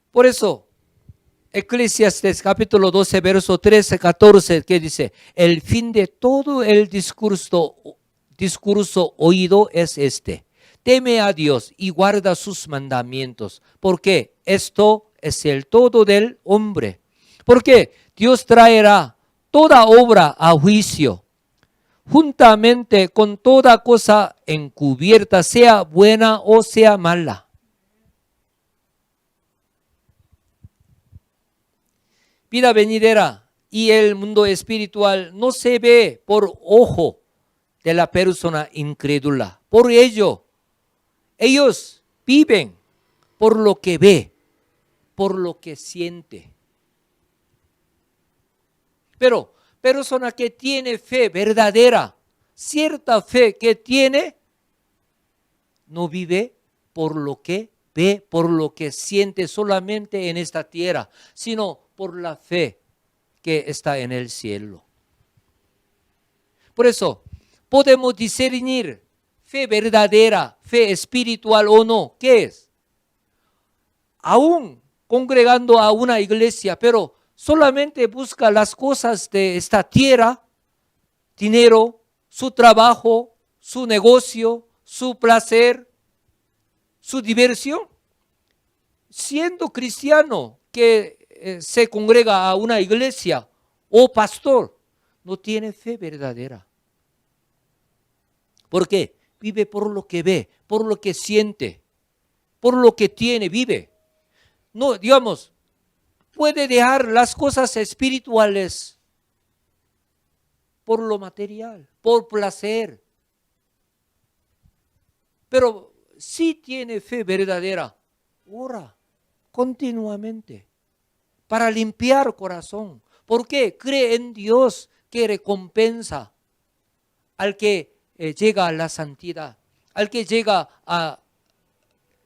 Por eso, Eclesiastes capítulo 12, verso 13, 14, que dice, el fin de todo el discurso oído es este. Teme a Dios y guarda sus mandamientos, porque esto es el todo del hombre. Porque Dios traerá toda obra a juicio, juntamente con toda cosa encubierta, sea buena o sea mala. Vida venidera y el mundo espiritual no se ve por ojo de la persona incrédula. Por ello, ellos viven por lo que ve, por lo que siente. Pero persona que tiene fe verdadera, cierta fe que tiene, no vive por lo que ve, por lo que siente solamente en esta tierra, sino por la fe que está en el cielo. Por eso, podemos discernir fe verdadera, fe espiritual o no. ¿Qué es? Aún congregando a una iglesia, pero solamente busca las cosas de esta tierra, dinero, su trabajo, su negocio, su placer, su diversión. Siendo cristiano que se congrega a una iglesia o pastor, no tiene fe verdadera. ¿Por qué? Vive por lo que ve, por lo que siente, por lo que tiene, vive. No, digamos, puede dejar las cosas espirituales por lo material, por placer. Pero si tiene fe verdadera, ora continuamente para limpiar corazón. ¿Por qué? Cree en Dios que recompensa al que llega a la santidad, al que llega a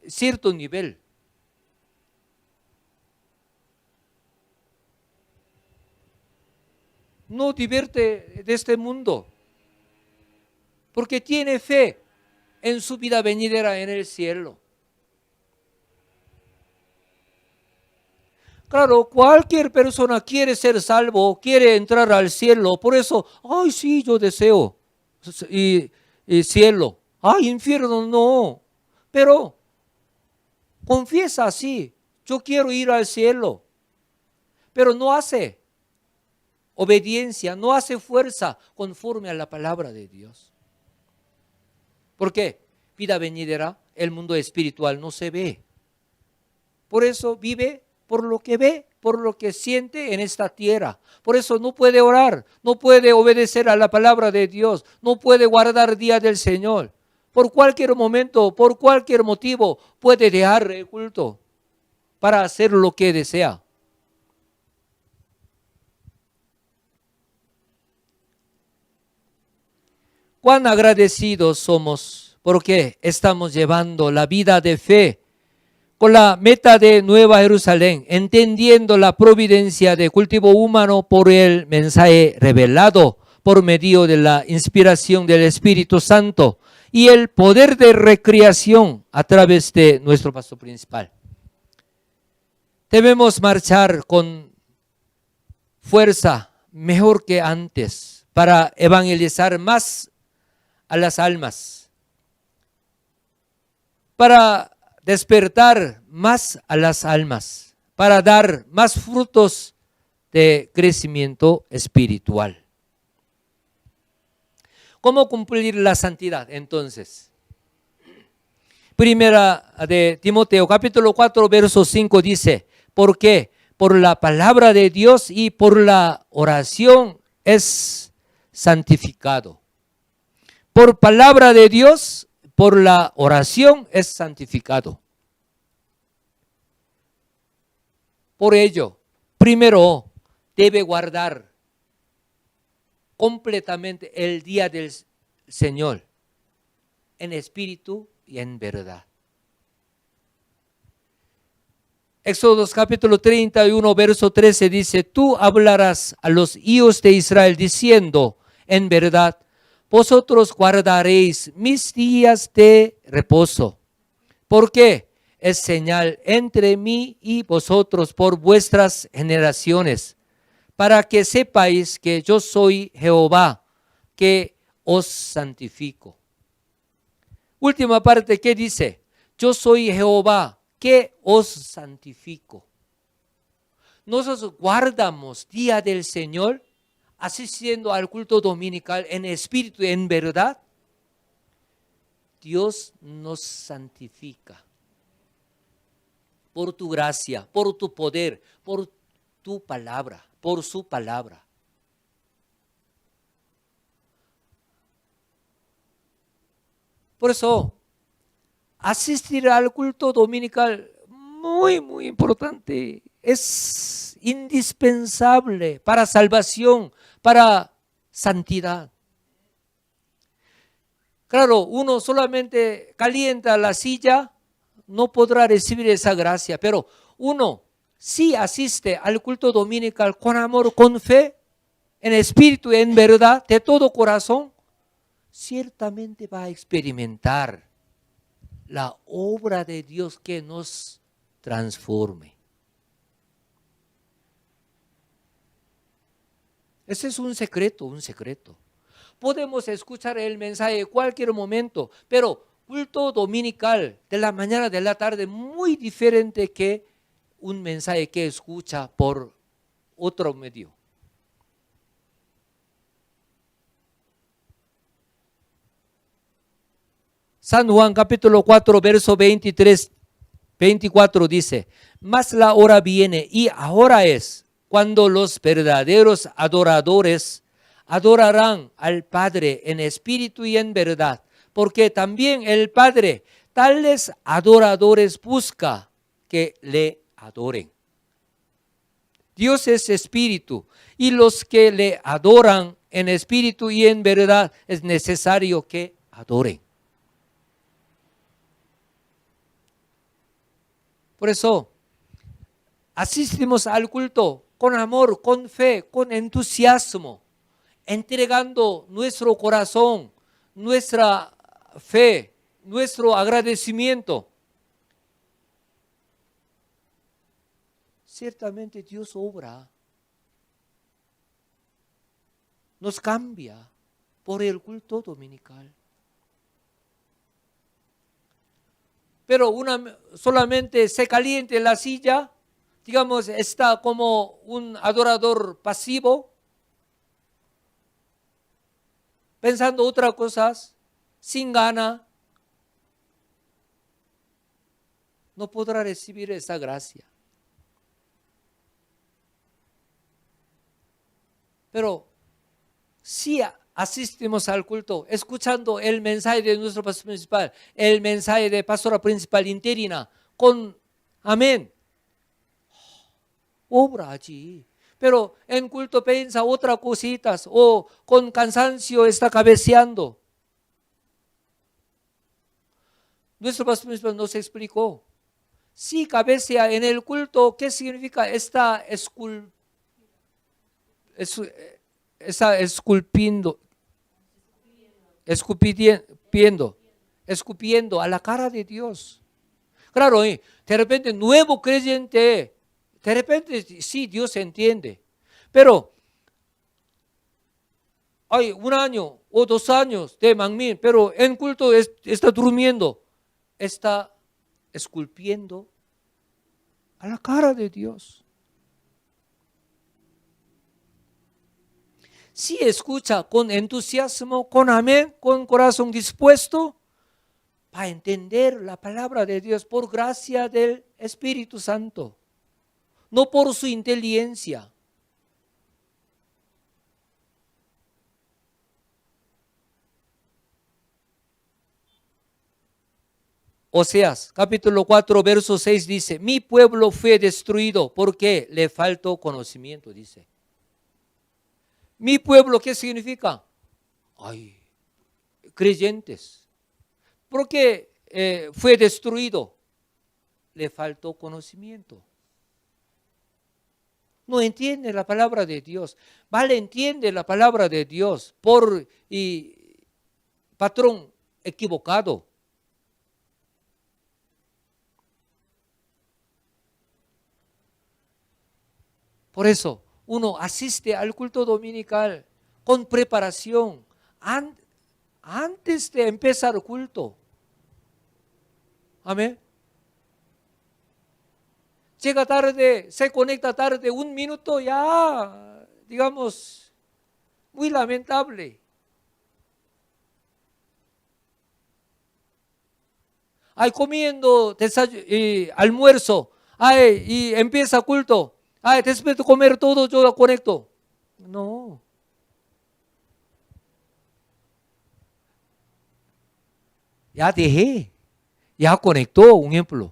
cierto nivel. No divierte de este mundo, porque tiene fe en su vida venidera en el cielo. Claro, cualquier persona quiere ser salvo, quiere entrar al cielo, por eso, ay sí, yo deseo y cielo, ay infierno no, pero confiesa así, yo quiero ir al cielo, pero no hace obediencia, no hace fuerza conforme a la palabra de Dios. ¿Por qué? Vida venidera, el mundo espiritual no se ve. Por eso vive por lo que ve, por lo que siente en esta tierra. Por eso no puede orar, no puede obedecer a la palabra de Dios, no puede guardar día del Señor. Por cualquier momento, por cualquier motivo, puede dejar el culto para hacer lo que desea. Cuán agradecidos somos porque estamos llevando la vida de fe con la meta de Nueva Jerusalén, entendiendo la providencia de cultivo humano por el mensaje revelado por medio de la inspiración del Espíritu Santo y el poder de recreación a través de nuestro pastor principal. Debemos marchar con fuerza mejor que antes para evangelizar más a las almas, para despertar más a las almas, para dar más frutos de crecimiento espiritual. ¿Cómo cumplir la santidad entonces? Primera de Timoteo capítulo 4 verso 5 dice, ¿por qué? Por la palabra de Dios y por la oración es santificado. Por palabra de Dios, por la oración es santificado. Por ello, primero debe guardar completamente el día del Señor en espíritu y en verdad. Éxodo capítulo 31 verso 13 dice, tú hablarás a los hijos de Israel diciendo, en verdad, vosotros guardaréis mis días de reposo, porque es señal entre mí y vosotros por vuestras generaciones, para que sepáis que yo soy Jehová, que os santifico. Última parte, ¿qué dice? Yo soy Jehová, que os santifico. Nosotros guardamos día del Señor, asistiendo al culto dominical en espíritu y en verdad. Dios nos santifica por tu gracia, por tu poder, por tu palabra, por su palabra. Por eso, asistir al culto dominical, muy importante, es indispensable para salvación, para santidad. Claro, uno solamente calienta la silla, no podrá recibir esa gracia, pero uno si asiste al culto dominical con amor, con fe, en espíritu y en verdad, de todo corazón, ciertamente va a experimentar la obra de Dios que nos transforme. Ese es un secreto, un secreto. Podemos escuchar el mensaje en cualquier momento, pero culto dominical de la mañana, de la tarde, muy diferente que un mensaje que escucha por otro medio. San Juan capítulo 4, verso 23, 24 dice, mas la hora viene y ahora es cuando los verdaderos adoradores adorarán al Padre en espíritu y en verdad, porque también el Padre tales adoradores busca que le adoren. Dios es espíritu y los que le adoran en espíritu y en verdad es necesario que adoren. Por eso, asistimos al culto con amor, con fe, con entusiasmo, entregando nuestro corazón, nuestra fe, nuestro agradecimiento. Ciertamente Dios obra, nos cambia por el culto dominical. Pero solamente se caliente la silla, digamos, está como un adorador pasivo, pensando otras cosas, sin gana, no podrá recibir esa gracia. Pero si asistimos al culto, escuchando el mensaje de nuestro pastor principal, el mensaje de pastora principal interina, con amén, obra allí. Pero en culto piensa otras cositas o con cansancio está cabeceando. Nuestro pastor principal nos explicó, si cabecea en el culto, ¿qué significa? Está escupiendo a la cara de Dios. Claro, de repente nuevo creyente, de repente sí, Dios entiende, pero hay 1 año o 2 años de Mangmin, pero en culto está durmiendo, está esculpiendo a la cara de Dios. Si escucha con entusiasmo, con amén, con corazón dispuesto, para entender la palabra de Dios por gracia del Espíritu Santo, no por su inteligencia. Oseas, capítulo 4, verso 6 dice, mi pueblo fue destruido porque le faltó conocimiento, dice. Mi pueblo, ¿qué significa? Ay, creyentes. ¿Por qué fue destruido? Le faltó conocimiento. No entiende la palabra de Dios. Vale, entiende la palabra de Dios por patrón equivocado. Por eso, uno asiste al culto dominical con preparación antes de empezar el culto. Amén. Llega tarde, se conecta tarde, 1 minuto, ya, digamos, muy lamentable. Ay, comiendo almuerzo, ay, y empieza culto. Ay, después de comer todo, yo lo conecto. No. Ya dejé, ya conectó, un ejemplo.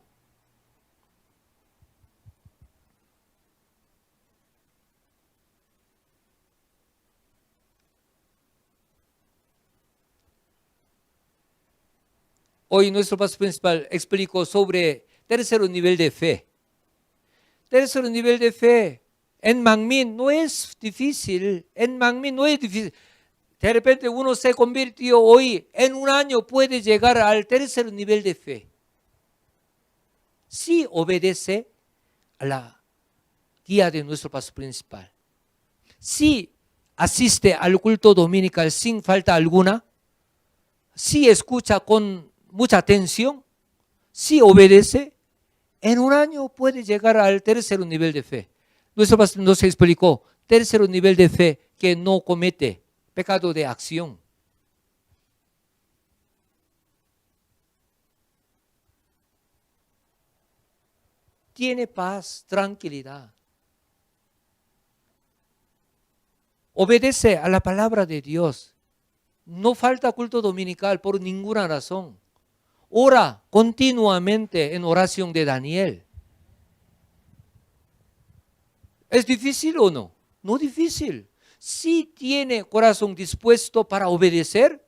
Hoy nuestro pastor principal explicó sobre tercer nivel de fe. Tercer nivel de fe. En Manmin no es difícil. En Manmin no es difícil. De repente uno se convirtió hoy, en un año puede llegar al tercer nivel de fe. Si obedece a la guía de nuestro pastor principal. Si asiste al culto dominical sin falta alguna. Si escucha con mucha atención. Si obedece, en un año puede llegar al tercer nivel de fe. Nuestro pastor nos explicó, tercer nivel de fe que no comete pecado de acción. Tiene paz, tranquilidad. Obedece a la palabra de Dios. No falta culto dominical por ninguna razón. Ora continuamente en oración de Daniel. ¿Es difícil o no? No difícil. Si tiene corazón dispuesto para obedecer,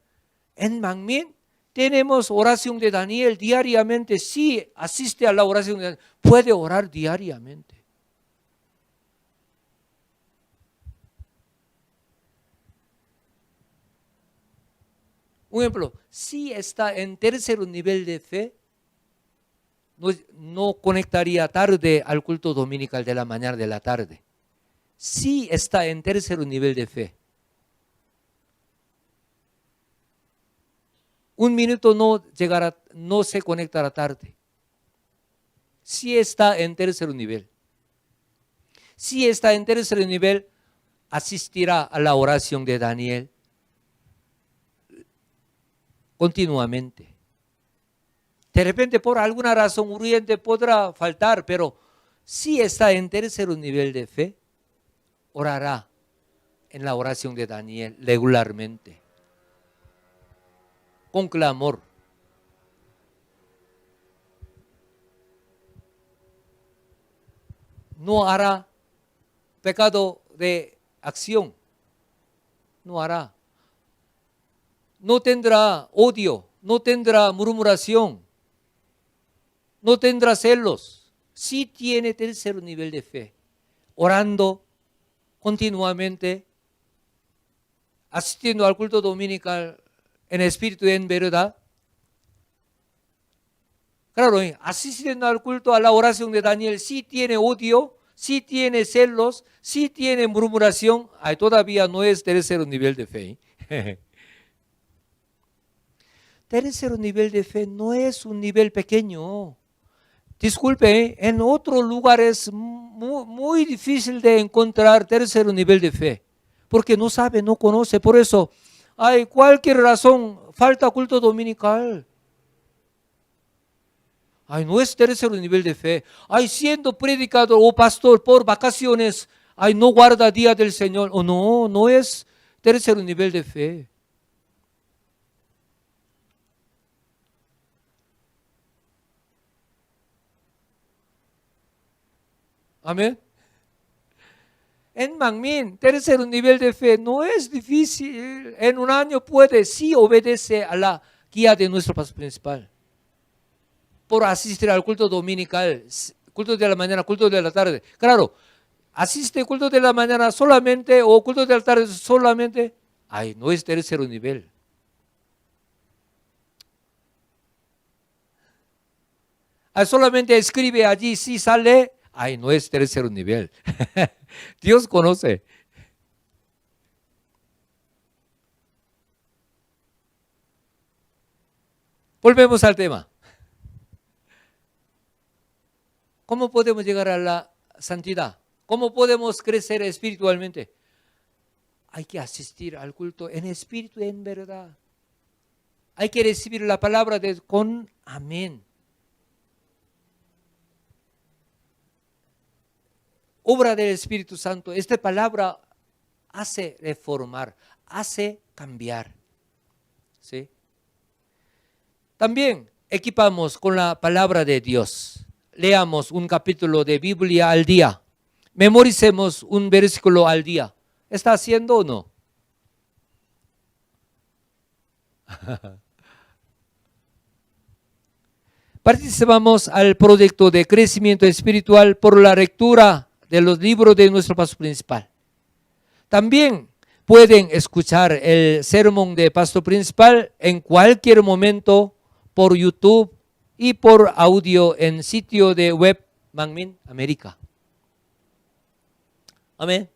en Manmin tenemos oración de Daniel diariamente. Si asiste a la oración de Daniel, puede orar diariamente. Un ejemplo, si está en tercer nivel de fe, no conectaría tarde al culto dominical de la mañana de la tarde. Si está en tercer nivel de fe, un minuto no se conectará tarde. Si está en tercer nivel. Si está en tercer nivel, asistirá a la oración de Daniel continuamente. De repente, por alguna razón urgente podrá faltar, pero si está en tercer nivel de fe, orará en la oración de Daniel regularmente, con clamor. No hará pecado de acción, no hará. No tendrá odio, no tendrá murmuración, no tendrá celos. Si tiene tercer nivel de fe, orando continuamente, asistiendo al culto dominical en espíritu y en verdad. Claro, asistiendo al culto, a la oración de Daniel, si tiene odio, si tiene celos, si tiene murmuración, todavía no es tercer nivel de fe. Tercer nivel de fe no es un nivel pequeño. Disculpe, en otro lugar es muy difícil de encontrar tercer nivel de fe, porque no sabe, no conoce. Por eso, hay cualquier razón, falta culto dominical. No es tercer nivel de fe. Siendo predicador o pastor por vacaciones, no guarda día del Señor. No es tercer nivel de fe. Amén. En Manmin, tercer nivel de fe no es difícil. En un año puede, si obedece a la guía de nuestro pastor principal. Por asistir al culto dominical, culto de la mañana, culto de la tarde. Claro, asiste culto de la mañana solamente o culto de la tarde solamente. No es tercer nivel. Solamente escribe allí, si sale. No es tercer nivel. Dios conoce. Volvemos al tema. ¿Cómo podemos llegar a la santidad? ¿Cómo podemos crecer espiritualmente? Hay que asistir al culto en espíritu y en verdad. Hay que recibir la palabra con amén. Obra del Espíritu Santo. Esta palabra hace reformar, hace cambiar. ¿Sí? También equipamos con la palabra de Dios. Leamos un capítulo de Biblia al día. Memoricemos un versículo al día. ¿Está haciendo o no? Participamos al proyecto de crecimiento espiritual por la lectura de los libros de nuestro pastor principal. También pueden escuchar el sermón de pastor principal en cualquier momento por YouTube y por audio en sitio de web Manmin América. Amén.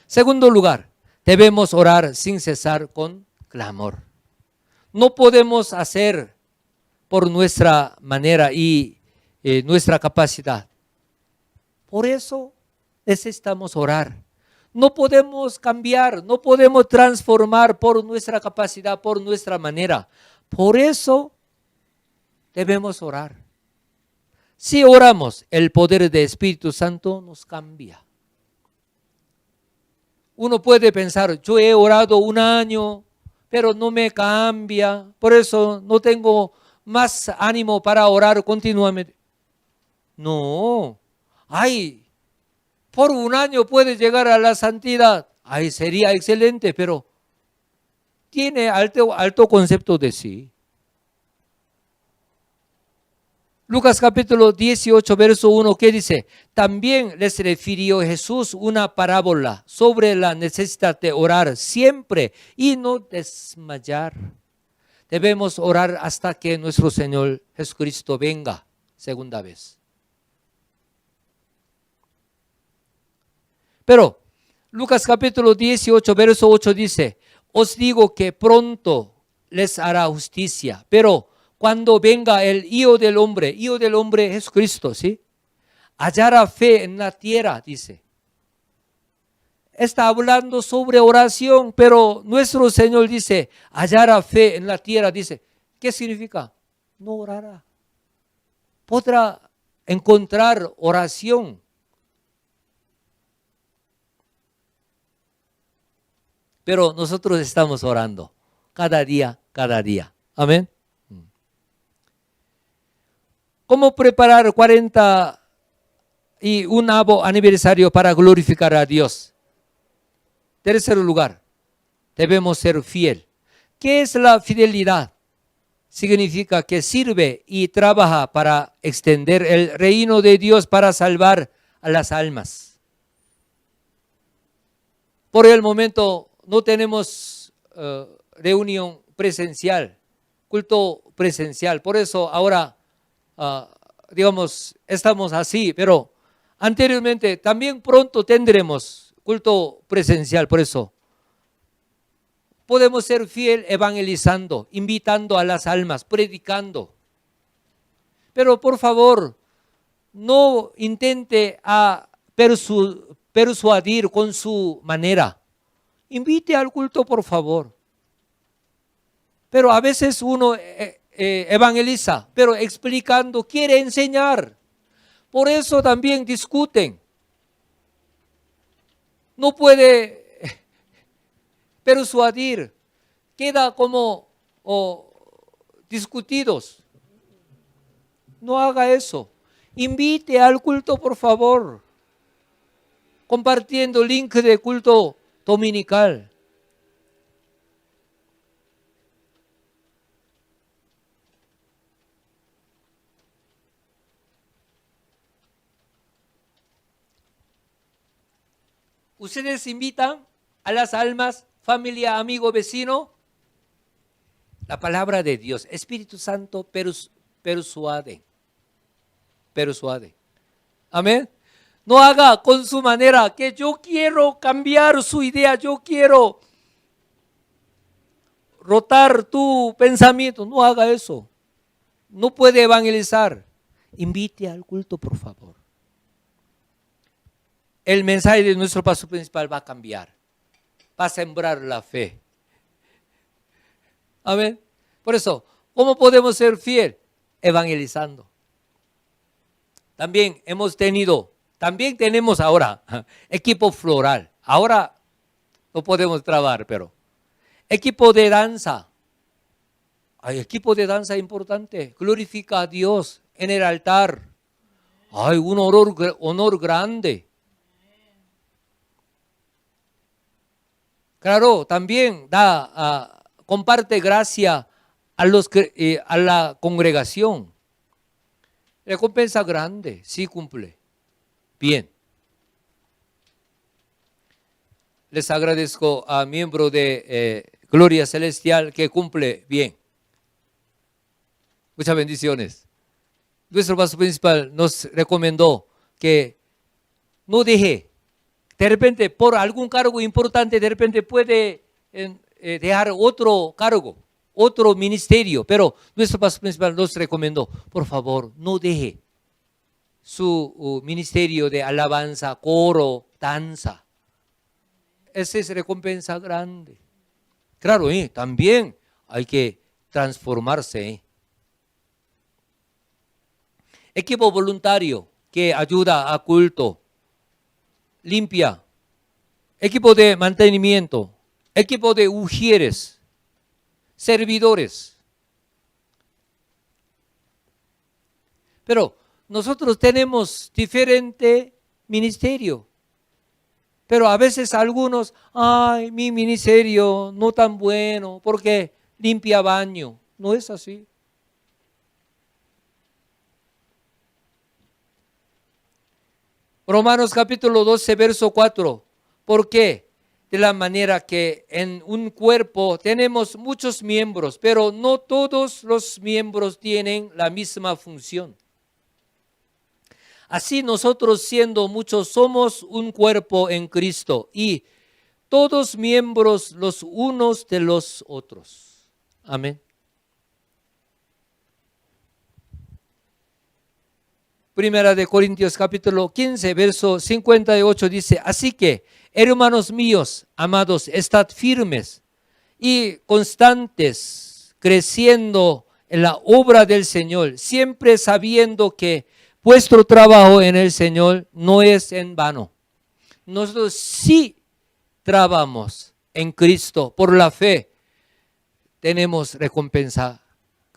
Segundo lugar, debemos orar sin cesar con clamor. No podemos hacer por nuestra manera y nuestra capacidad. Por eso necesitamos orar. No podemos cambiar, no podemos transformar por nuestra capacidad, por nuestra manera. Por eso debemos orar. Si oramos, el poder del Espíritu Santo nos cambia. Uno puede pensar, yo he orado un año, pero no me cambia, por eso no tengo más ánimo para orar continuamente. No, por un año puede llegar a la santidad. Sería excelente, pero tiene alto concepto de sí. Lucas capítulo 18, verso 1, ¿qué dice? También les refirió Jesús una parábola sobre la necesidad de orar siempre y no desmayar. Debemos orar hasta que nuestro Señor Jesucristo venga segunda vez. Pero Lucas capítulo 18, verso 8 dice, os digo que pronto les hará justicia, pero cuando venga el Hijo del Hombre Jesucristo, ¿sí? hallará fe en la tierra, dice. Está hablando sobre oración, pero nuestro Señor dice, hallará fe en la tierra, dice. ¿Qué significa? No orará. Podrá encontrar oración. Pero nosotros estamos orando cada día. Amén. ¿Cómo preparar 41 aniversario para glorificar a Dios? Tercer lugar, debemos ser fiel. ¿Qué es la fidelidad? Significa que sirve y trabaja para extender el reino de Dios para salvar a las almas. Por el momento no tenemos reunión presencial, culto presencial. Por eso ahora, estamos así, pero anteriormente también pronto tendremos culto presencial. Por eso podemos ser fiel evangelizando, invitando a las almas, predicando. Pero por favor, no intente persuadir con su manera. Invite al culto, por favor. Pero a veces uno evangeliza, pero explicando, quiere enseñar. Por eso también discuten. No puede persuadir, queda como discutidos. No haga eso. Invite al culto, por favor, compartiendo link de culto dominical. Ustedes invitan a las almas, familia, amigo, vecino. La palabra de Dios, Espíritu Santo persuade. Amén. No haga con su manera que yo quiero cambiar su idea, yo quiero rotar tu pensamiento. No haga eso. No puede evangelizar. Invite al culto, por favor. El mensaje de nuestro pastor principal va a cambiar. Va a sembrar la fe. Amén. Por eso, ¿cómo podemos ser fiel? Evangelizando. También tenemos ahora equipo floral. Ahora no podemos trabajar, pero equipo de danza. Hay equipo de danza importante. Glorifica a Dios en el altar. Hay un honor grande. Claro, también comparte gracia a la congregación. Recompensa grande, si cumple. Bien. Les agradezco a miembro de Gloria Celestial que cumple bien. Muchas bendiciones. Nuestro pastor principal nos recomendó que no deje, de repente por algún cargo importante, de repente puede dejar otro cargo, otro ministerio, pero nuestro pastor principal nos recomendó, por favor, no deje su ministerio de alabanza, coro, danza. Esa es recompensa grande. Claro, también hay que transformarse. Equipo voluntario que ayuda a culto, limpia, equipo de mantenimiento, equipo de ujieres, servidores. Pero nosotros tenemos diferente ministerio. Pero a veces algunos, ay, mi ministerio no tan bueno porque limpia baño. No es así. Romanos capítulo 12, verso 4. ¿Por qué? De la manera que en un cuerpo tenemos muchos miembros, pero no todos los miembros tienen la misma función. Así nosotros siendo muchos somos un cuerpo en Cristo y todos miembros los unos de los otros. Amén. Primera de Corintios capítulo 15, verso 58 dice, así que, hermanos míos, amados, estad firmes y constantes, creciendo en la obra del Señor, siempre sabiendo que vuestro trabajo en el Señor no es en vano. Nosotros sí trabajamos en Cristo por la fe. Tenemos recompensa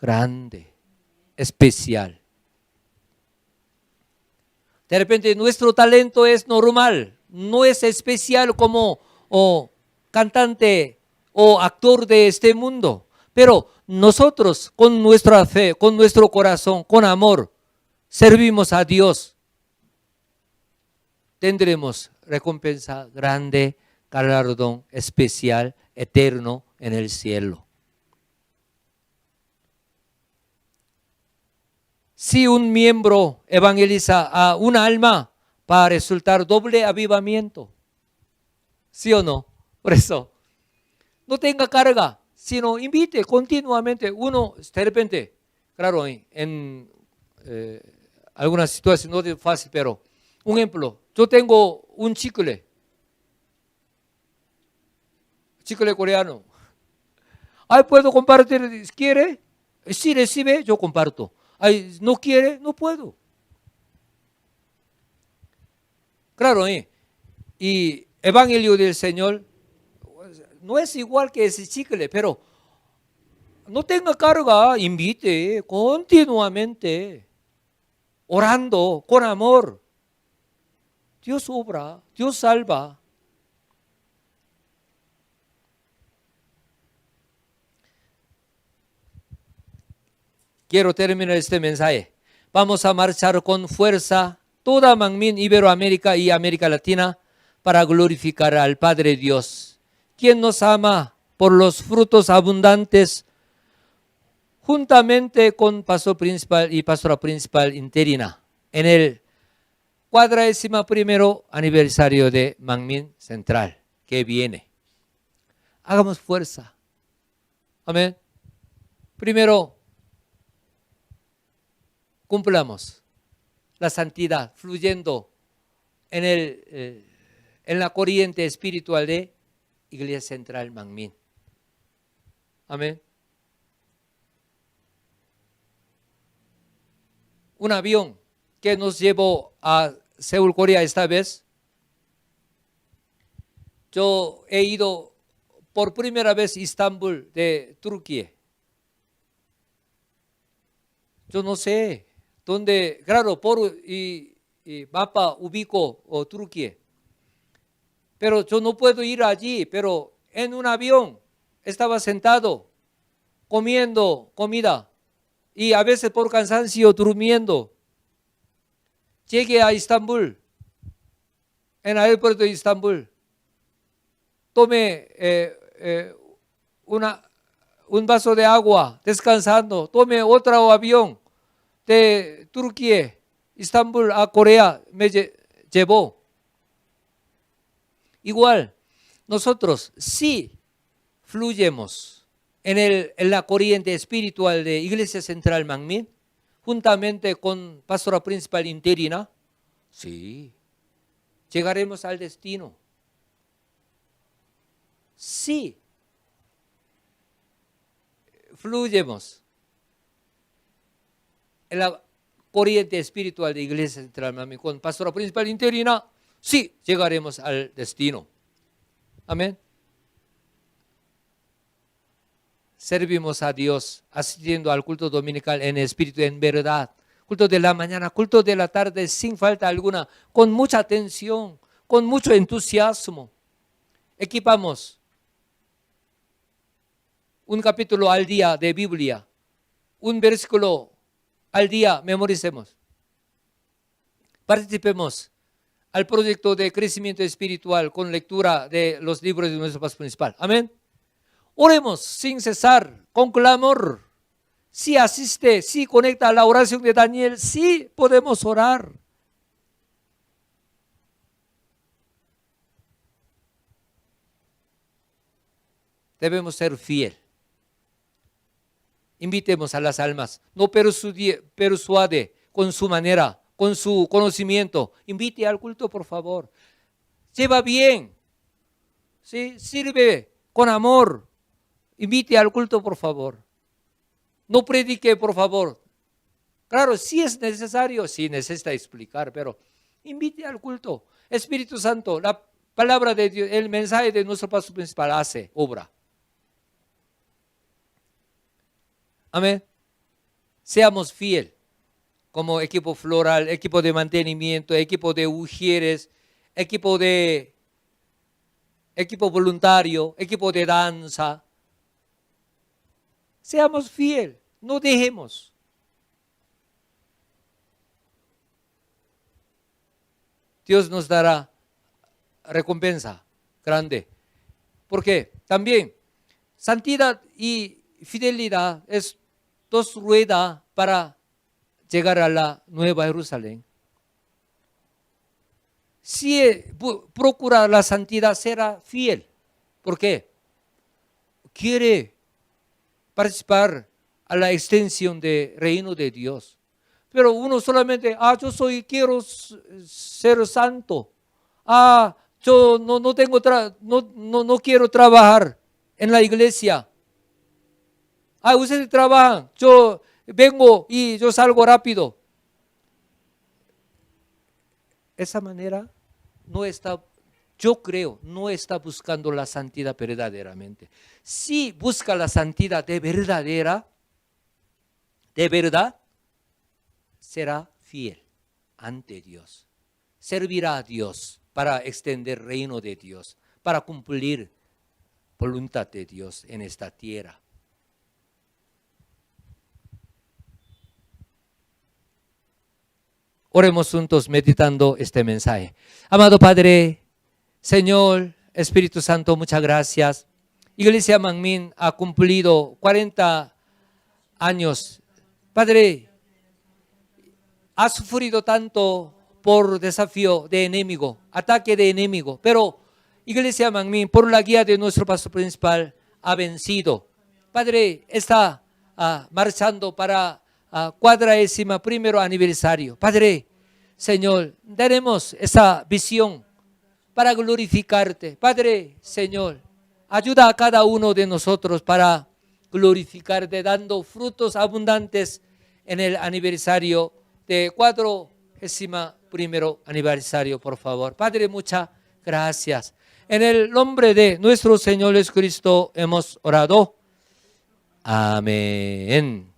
grande, especial. De repente nuestro talento es normal, no es especial como cantante o actor de este mundo. Pero nosotros con nuestra fe, con nuestro corazón, con amor, servimos a Dios. Tendremos recompensa grande, galardón especial, eterno en el cielo. Si un miembro evangeliza a una alma, va a resultar doble avivamiento. ¿Sí o no? Por eso, no tenga carga, sino invite continuamente. Uno, de repente, claro, en algunas situaciones no es fácil, pero un ejemplo, yo tengo un chicle coreano. Ay, ¿puedo compartir? ¿Quiere? Si recibe, yo comparto. Ay, ¿no quiere? No puedo. Claro, y Evangelio del Señor no es igual que ese chicle, pero no tenga carga, invite continuamente, orando con amor. Dios obra, Dios salva. Quiero terminar este mensaje. Vamos a marchar con fuerza toda Manmin, Iberoamérica y América Latina para glorificar al Padre Dios, quien nos ama por los frutos abundantes, juntamente con pastor principal y pastora principal interina, en el 41º aniversario de Manmin Central, que viene. Hagamos fuerza. Amén. Primero, cumplamos la santidad fluyendo en la corriente espiritual de Iglesia Central Manmin. Amén. Un avión que nos llevó a Seúl, Corea esta vez. Yo he ido por primera vez a Estambul de Turquía. Yo no sé dónde, claro, por mapa ubico Turquía. Pero yo no puedo ir allí, pero en un avión estaba sentado comiendo comida y a veces por cansancio durmiendo. Llegué a Estambul, en el aeropuerto de Estambul. Tomé un vaso de agua, descansando. Tomé otro avión de Turquía, Estambul a Corea, me llevó. Igual, nosotros sí fluyemos en la corriente espiritual de Iglesia Central Manmin, juntamente con pastora principal interina, sí, llegaremos al destino. Sí, fluyemos en la corriente espiritual de Iglesia Central Manmin con pastora principal interina, sí, llegaremos al destino. Amén. Servimos a Dios asistiendo al culto dominical en espíritu, en verdad. Culto de la mañana, culto de la tarde, sin falta alguna, con mucha atención, con mucho entusiasmo. Equipamos un capítulo al día de Biblia, un versículo al día, memoricemos. Participemos al proyecto de crecimiento espiritual con lectura de los libros de nuestro pastor principal. Amén. Oremos sin cesar, con clamor. Si asiste, si conecta a la oración de Daniel, sí podemos orar. Debemos ser fiel. Invitemos a las almas, no persuade con su manera, con su conocimiento. Invite al culto, por favor. Lleva bien, ¿sí? Sirve con amor. Invite al culto, por favor. No predique, por favor. Claro, si es necesario, sí necesita explicar, pero invite al culto. Espíritu Santo, la palabra de Dios, el mensaje de nuestro pastor principal hace obra. Amén. Seamos fieles como equipo floral, equipo de mantenimiento, equipo de ujieres, equipo voluntario, equipo de danza. Seamos fieles, no dejemos. Dios nos dará recompensa grande. Porque también santidad y fidelidad es dos ruedas para llegar a la Nueva Jerusalén. Si procura la santidad, será fiel. ¿Por qué? Quiere participar a la extensión del reino de Dios. Pero uno solamente, quiero ser santo. Yo no quiero trabajar en la iglesia. Ustedes trabajan, yo vengo y yo salgo rápido. Esa manera no está, yo creo, no está buscando la santidad verdaderamente. Si busca la santidad de verdad, será fiel ante Dios. Servirá a Dios para extender el reino de Dios, para cumplir voluntad de Dios en esta tierra. Oremos juntos meditando este mensaje. Amado Padre, Señor, Espíritu Santo, muchas gracias. Iglesia Manmin ha cumplido 40 años. Padre, ha sufrido tanto por desafío de enemigo, ataque de enemigo, pero Iglesia Manmin, por la guía de nuestro pastor principal, ha vencido. Padre, está marchando para 41º aniversario. Padre, Señor, daremos esa visión para glorificarte. Padre, Señor, ayuda a cada uno de nosotros para glorificarte, dando frutos abundantes en el aniversario de 41º aniversario, por favor. Padre, muchas gracias. En el nombre de nuestro Señor Jesucristo hemos orado. Amén.